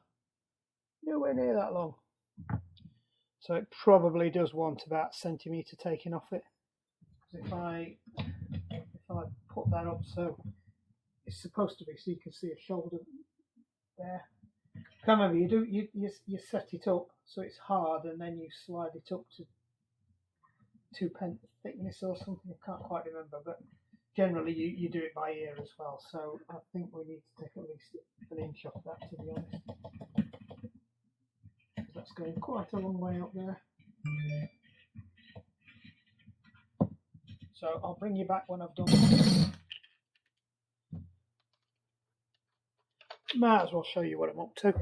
nowhere near that long. So it probably does want about a centimetre taken off it. If I put that up so it's supposed to be, so you can see a shoulder there. Can't remember, you set it up so it's hard, and then you slide it up to 2 pence thickness or something. I can't quite remember, but generally you do it by ear as well. So I think we need to take at least an inch off that, to be honest. That's going quite a long way up there. So I'll bring you back when I've done this. Might as well show you what I'm up to.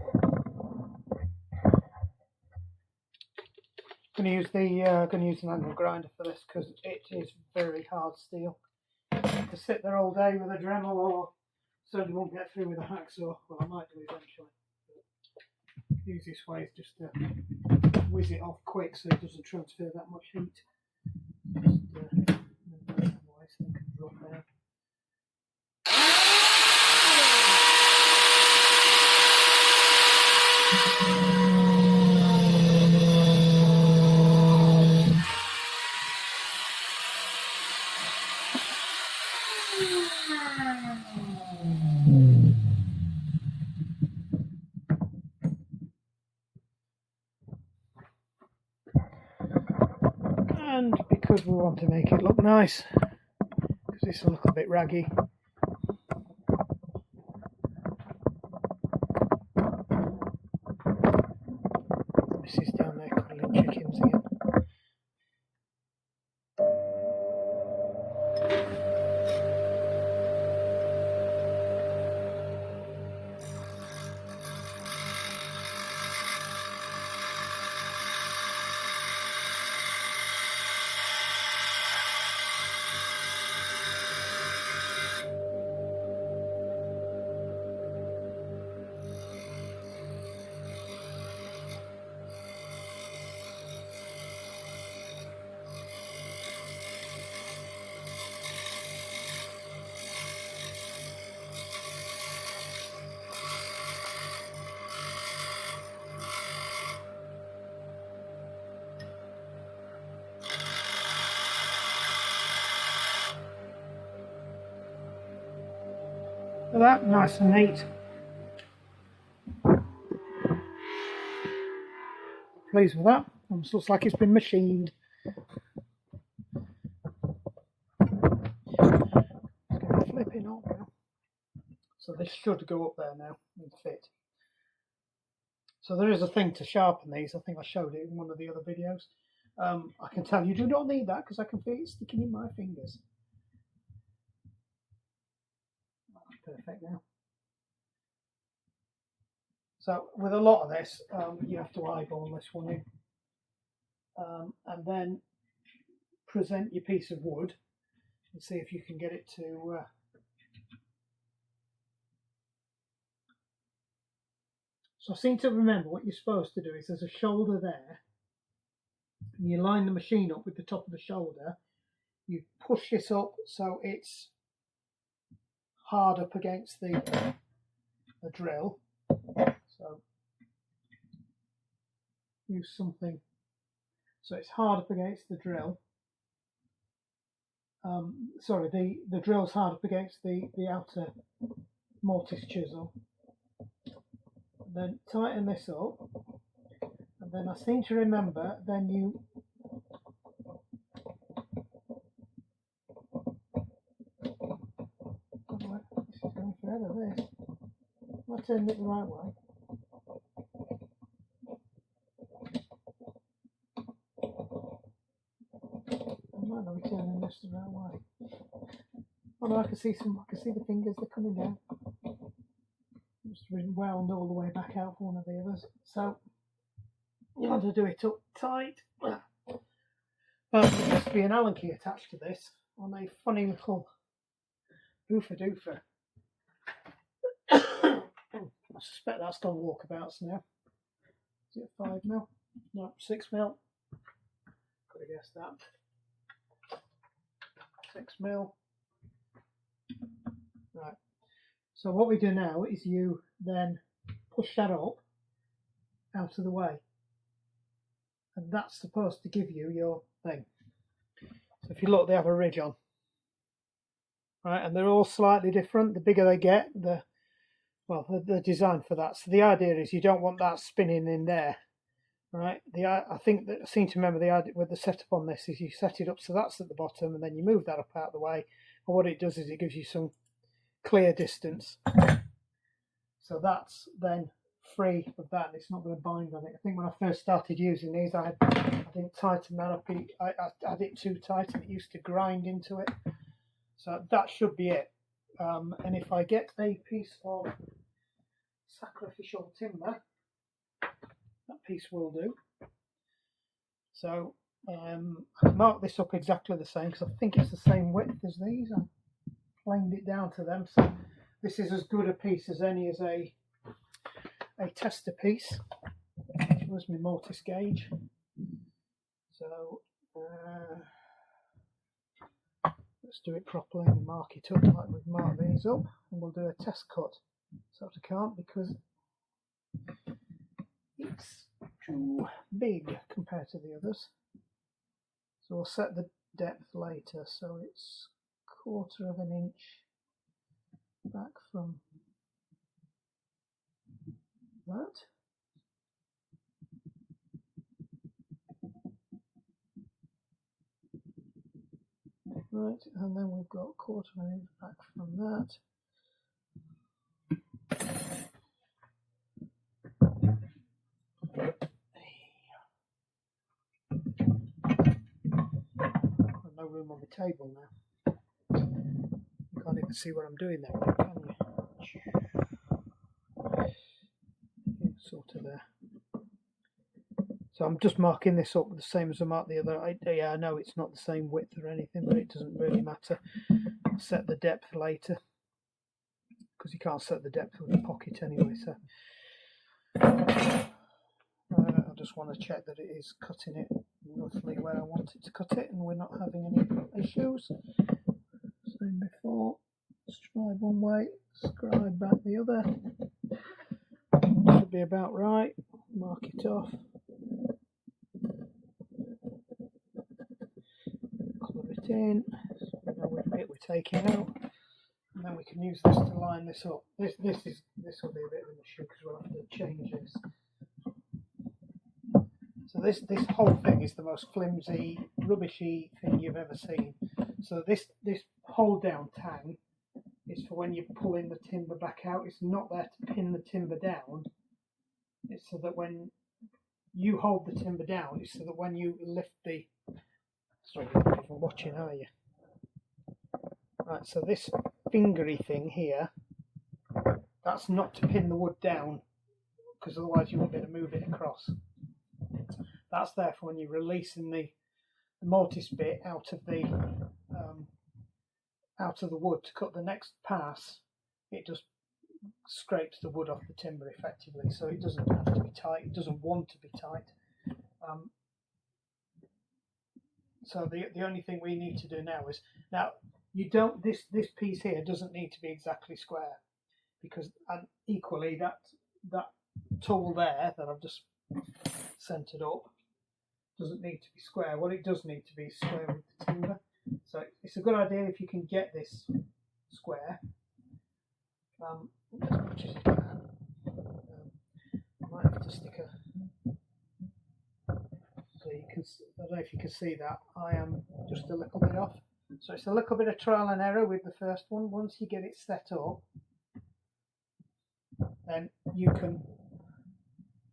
I'm going to use an angle grinder for this because it is very hard steel. To sit there all day with a Dremel, or certainly won't get through with a hacksaw. Well, I might do eventually. But the easiest way is just to whiz it off quick so it doesn't transfer that much heat. Otherwise, they can drop down. And because we want to make it look nice, because it's a little bit raggy, this is down there cuddling chickens again. So that, nice and neat. Pleased with that. Almost looks like it's been machined. So this should go up there now and fit. So there is a thing to sharpen these. I think I showed it in one of the other videos. I can tell you do not need that because I can feel it sticking in my fingers. That's perfect now. So with a lot of this, you have to eyeball this one in. And then present your piece of wood and see if you can get it to so I seem to remember what you're supposed to do is there's a shoulder there and you line the machine up with the top of the shoulder. You push this up so it's hard up against the drill. So use something so it's hard up against the drill. Sorry, the drill's hard up against the outer mortise chisel. And then tighten this up, and then I seem to remember then you this is going forever this. Am I turning it the right way? I might not be turning this the right way. Oh no, I can see the fingers, they're coming down. Just wound all the way back out for one of the others. So you want to do it up tight. There must be an Allen key attached to this on a funny little oofa doofer. I suspect that's gone walkabouts now. Is it 5mm? No, 6mm. Could have guessed that. 6mm. Right. So what we do now is you then push that up out of the way. And that's supposed to give you your thing. So if you look, they have a ridge on. Right, and they're all slightly different. The bigger they get, they're designed for that. So the idea is you don't want that spinning in there. Right. I think that I seem to remember the idea with the setup on this is you set it up so that's at the bottom and then you move that up out of the way. And what it does is it gives you some clear distance. So that's then free of that. It's not going to bind on it. I think when I first started using these, I didn't tighten that up. I had it too tight and it used to grind into it. So that should be it. And if I get a piece of sacrificial timber, that piece will do. So I mark this up exactly the same because I think it's the same width as these. I planed it down to them. So this is as good a piece as any as a tester piece. Where's my mortise gauge? So let's do it properly and mark it up like we've marked these up, and we'll do a test cut. So I can't because it's too big compared to the others. So we'll set the depth later. So it's 1/4 of an inch back from that. Right, and then we've got 1/4 of an inch back from that. I've no room on the table now. You can't even see what I'm doing there, can you? Sort of there. So I'm just marking this up the same as I marked the other. I know it's not the same width or anything, but it doesn't really matter. I'll set the depth later because you can't set the depth with a pocket anyway. So I just want to check that it is cutting it roughly where I want it to cut it and we're not having any issues. Same before, scribe one way, scribe back the other. Should be about right. Mark it off. Colour it in. So we know what bit we're taking out. And then we can use this to line this up. This will be a bit of an issue because we'll have to change this. So this whole thing is the most flimsy, rubbishy thing you've ever seen. So this hold down tang is for when you're pulling the timber back out. It's not there to pin the timber down. It's so that when you hold the timber down, it's so that when you lift the... Sorry, you're not even watching, are you? Right, so this fingery thing here, that's not to pin the wood down, because otherwise you won't be able to move it across. That's there for when you're releasing the mortise bit out of the wood to cut the next pass. It just scrapes the wood off the timber effectively, so it doesn't have to be tight. It doesn't want to be tight. So the only thing we need to do now is, you don't, this piece here doesn't need to be exactly square, because, and equally that tool there that I've just centered up doesn't need to be square. What it does need to be is square with the timber. So it's a good idea if you can get this square, as much as you can. I might have to stick so you can, I don't know if you can see that, I am just a little bit off. So it's a little bit of trial and error with the first one. Once you get it set up, then you can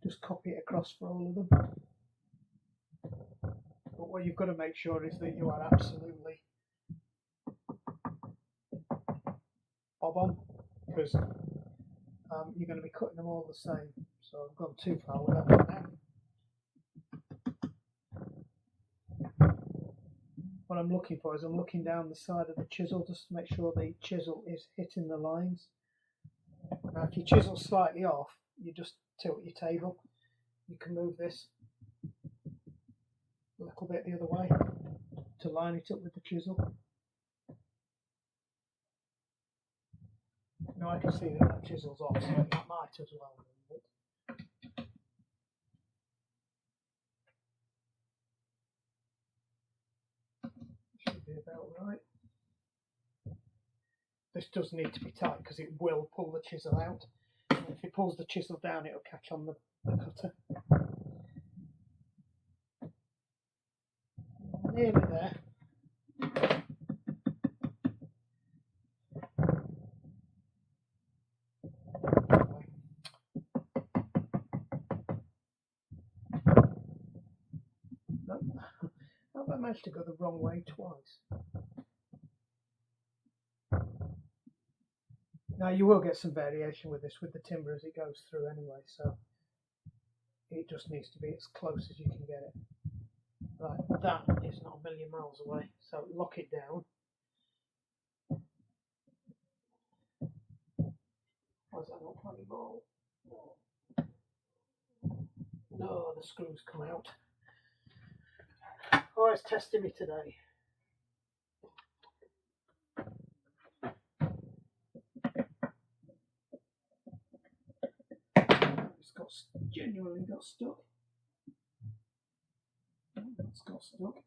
just copy it across for all of them. But what you've got to make sure is that you are absolutely bob on, because you're going to be cutting them all the same. So I've gone too far with that one now. What I'm looking for is I'm looking down the side of the chisel just to make sure the chisel is hitting the lines. Now if your chisel's slightly off, you just tilt your table. You can move this a little bit the other way to line it up with the chisel. Now I can see that that chisel's off, so that might as well move it. Should be about right. This does need to be tight because it will pull the chisel out. And if it pulls the chisel down, it'll catch on the cutter. Nearly there. No, I managed to go the wrong way twice. Now you will get some variation with this, with the timber as it goes through anyway, so it just needs to be as close as you can get it. Right, that is not a million miles away, so lock it down. Why is that not playing ball? No, the screws come out. Oh, it's testing me today. It's genuinely got stuck. It's got stuck.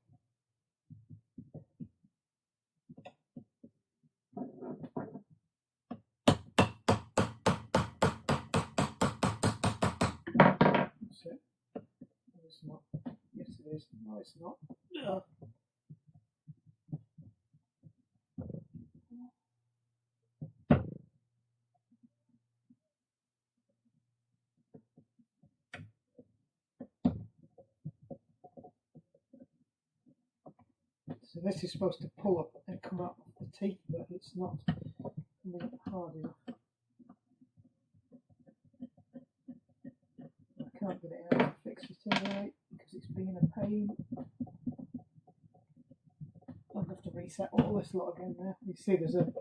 That's it. No, it's not. Yes, it is. No, it's not. So this is supposed to pull up and come out of the teeth, but it's not coming up hard enough. I can't get it out to fix it anyway because it's been a pain. I'll have to reset all this lot again now. You see there's a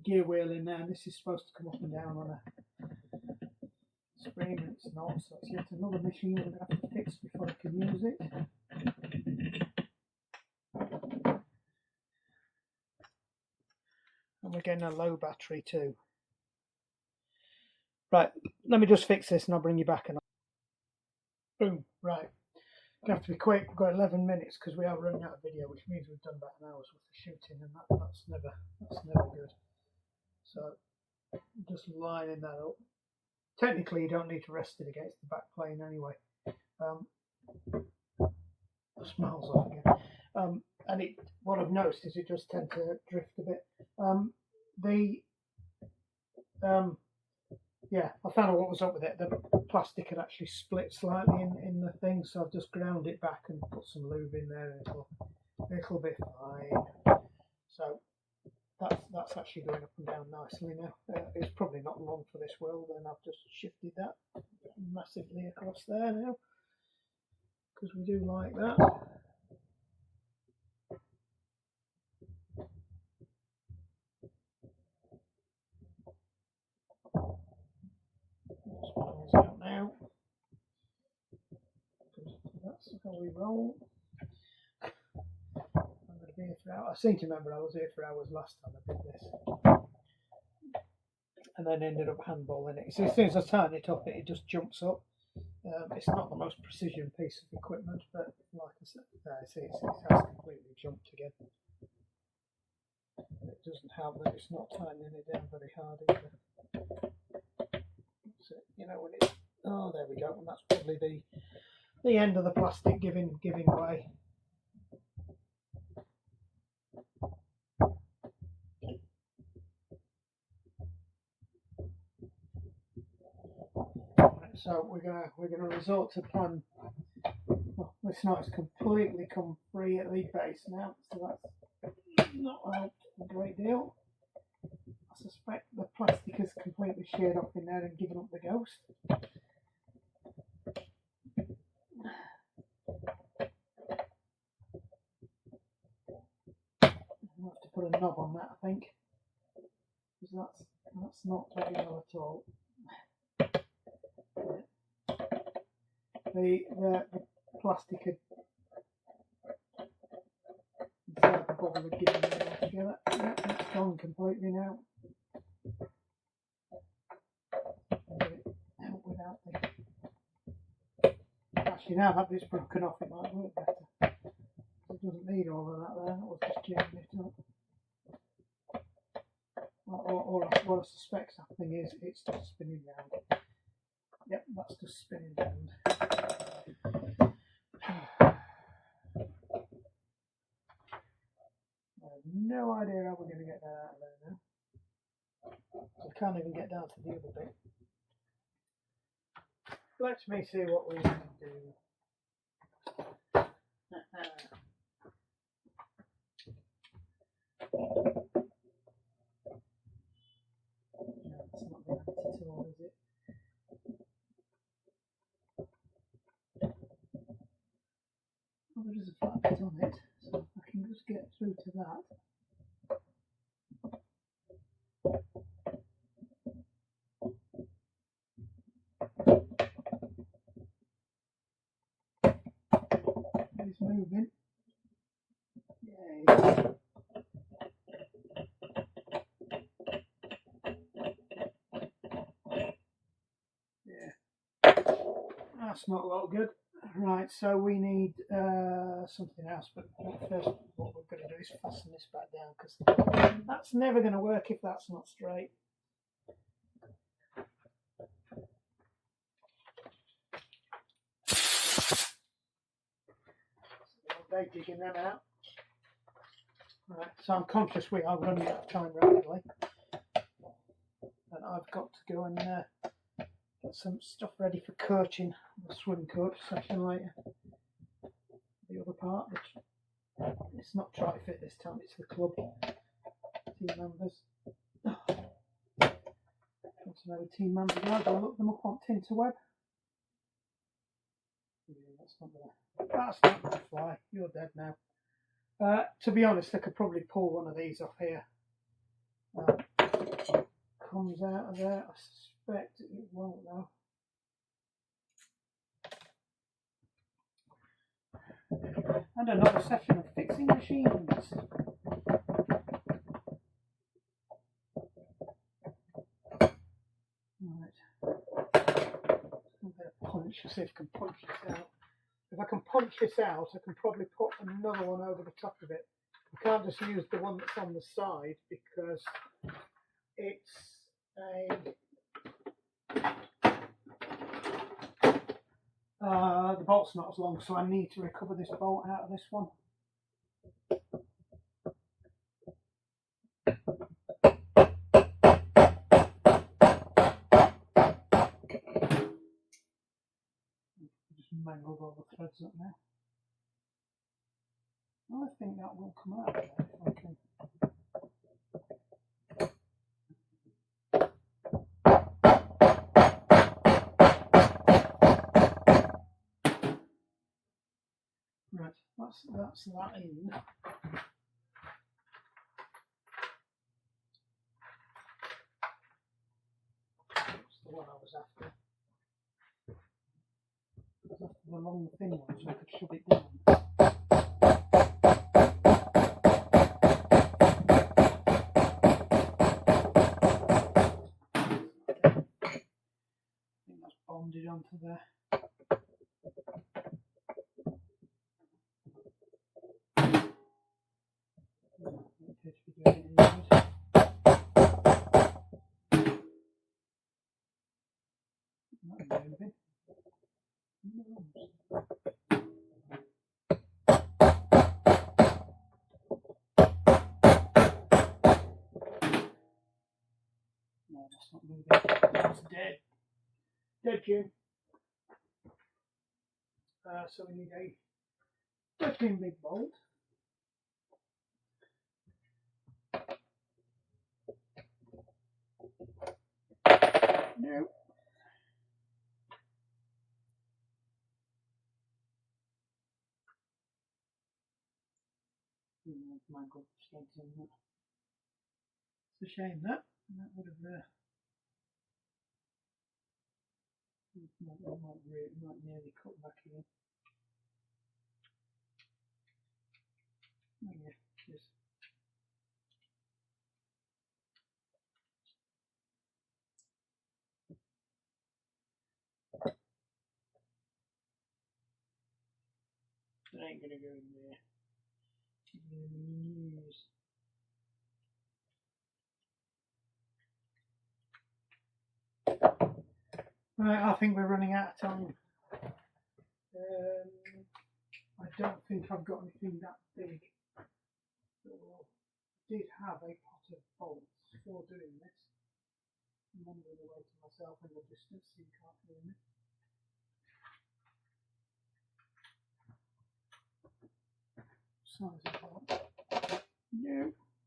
gear wheel in there, and this is supposed to come up and down on a spring, and it's not, so it's yet another machine I'm going to have to fix before I can use it. And we're getting a low battery too. Right, let me just fix this and I'll bring you back. And boom, right. You have to be quick. We've got 11 minutes because we are running out of video, which means we've done about an hour's worth of shooting, and that's never good. So just lining that up. Technically, you don't need to rest it against the back plane anyway. The smile's off again. And what I've noticed is it does tend to drift a bit. yeah, I found out what was up with it. The plastic had actually split slightly in the thing, so I've just ground it back and put some lube in there, and it'll be fine. So that's actually going up and down nicely now. It's probably not long for this world, and I've just shifted that massively across there now, because we do like that. Out now. That's how we roll. I'm going to be here for hours. I seem to remember I was here for hours last time I did this, and then ended up handballing it. So as soon as I tighten it up, it just jumps up. It's not the most precision piece of equipment, but like I said, it has completely jumped again. And it doesn't help that it's not tightening it down very hard either. So, you know, when it's, oh, there we go, and that's probably the end of the plastic giving way. So we're gonna resort to plan. Well, this knot has completely come free at the base now, so that's not a great deal. I suspect the plastic has completely sheared off in there and given up the ghost. I'll have to put a knob on that, I think, because that's not very well at all. The plastic had inside the bubble had given way altogether. It's gone completely now. Out without the. Actually, now that bit's broken off, it might work better. It doesn't need all of that there. That was just jamming it up. Or what I suspect is happening is it's just spinning round. Yep, that's just spinning round. I have no idea how we're going to get that out of there now. I can't even get down to the other bit. Let me see what we can do. No, it's not going at all, is it? Well, there is a flat bit on it, so I can just get through to that. It's moving. Yay. Yeah. That's not a lot good. Right, so we need something else, but first what we're going to do is fasten this back down, because that's never going to work if that's not straight. They're digging them out. Right, so I'm conscious we are running out of time rapidly, and I've got to go and get some stuff ready for coaching the swim coach session later. The other part, which it's not try fit this time, it's the club team members. Want to know the team members are? Go look them up on Tinterweb. Yeah, that's not gonna fly. You're dead now. To be honest, I could probably pull one of these off here. Comes out of there. I suspect it won't though. And another session of fixing machines. Right. I'm going to punch, see if I can punch this out. If I can punch this out, I can probably put another one over the top of it. I can't just use the one that's on the side because it's the bolt's not as long, so I need to recover this bolt out of this one. threads up now. I think that will come out if I can. Right, that's that in. That's the one I was after. I was after the long thin one so I could shove it down. I think that's bonded onto there. No, that's not moving. That's dead. Dead, Jim. So we need a 13 big bolt. No. My God, studs in that. It's a shame that would have might nearly cut back again. Oh yeah, yes. It ain't gonna go in there. Right, I think we're running out of time. I don't think I've got anything that big. I did have a pot of bolts for doing this. I'm wondering away to myself in the distance so you can't hear me. Size of that? No.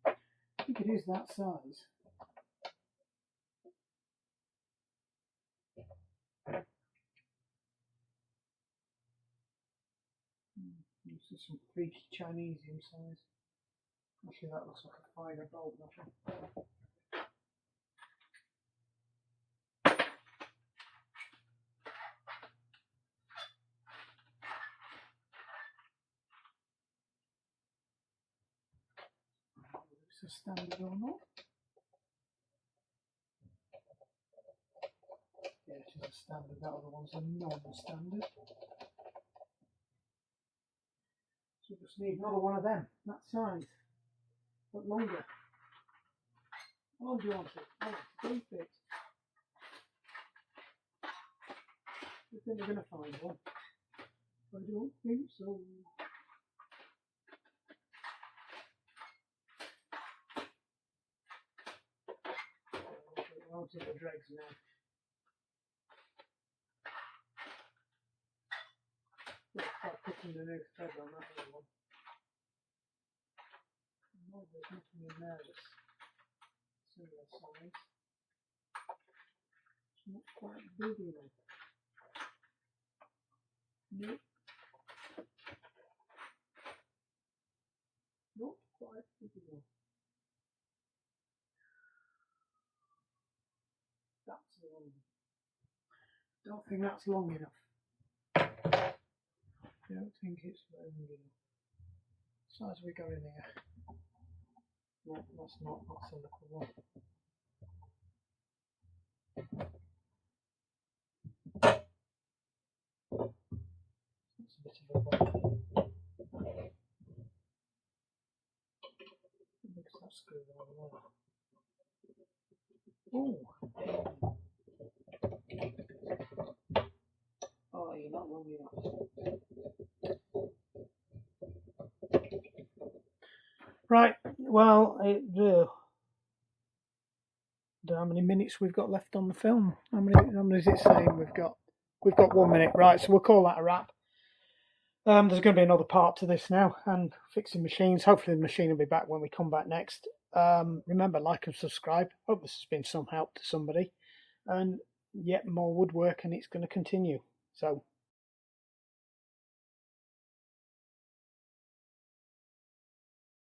I think it is that size. This is some freaky Chinesian size. Actually, that looks like a finer bolt, nothing. It's a standard or not? Yeah, it is a standard. That other one's a non-standard. So we just need another one of them, that size, but longer. How long do you want it? I want it 3 feet. I think we're going to find one. I don't think so. I'll take the dregs now. Let's start putting the new thread on that other one. No, there's nothing in there that's similar size. It's not quite big enough. Nope. Not quite big enough. That's long. Don't think that's long enough. Don't think it's long enough. Size we got in here. No, that's not. That's a little one. That's a bit of a bump. Because that screw on there. Ooh. Oh, you're not long enough. Right, well, how many minutes we've got left on the film? How many is it saying we've got? We've got 1 minute, right? So we'll call that a wrap. There's going to be another part to this now, and fixing machines. Hopefully the machine will be back when we come back next. Remember, like and subscribe. Hope this has been some help to somebody. And yet more woodwork, and it's going to continue. So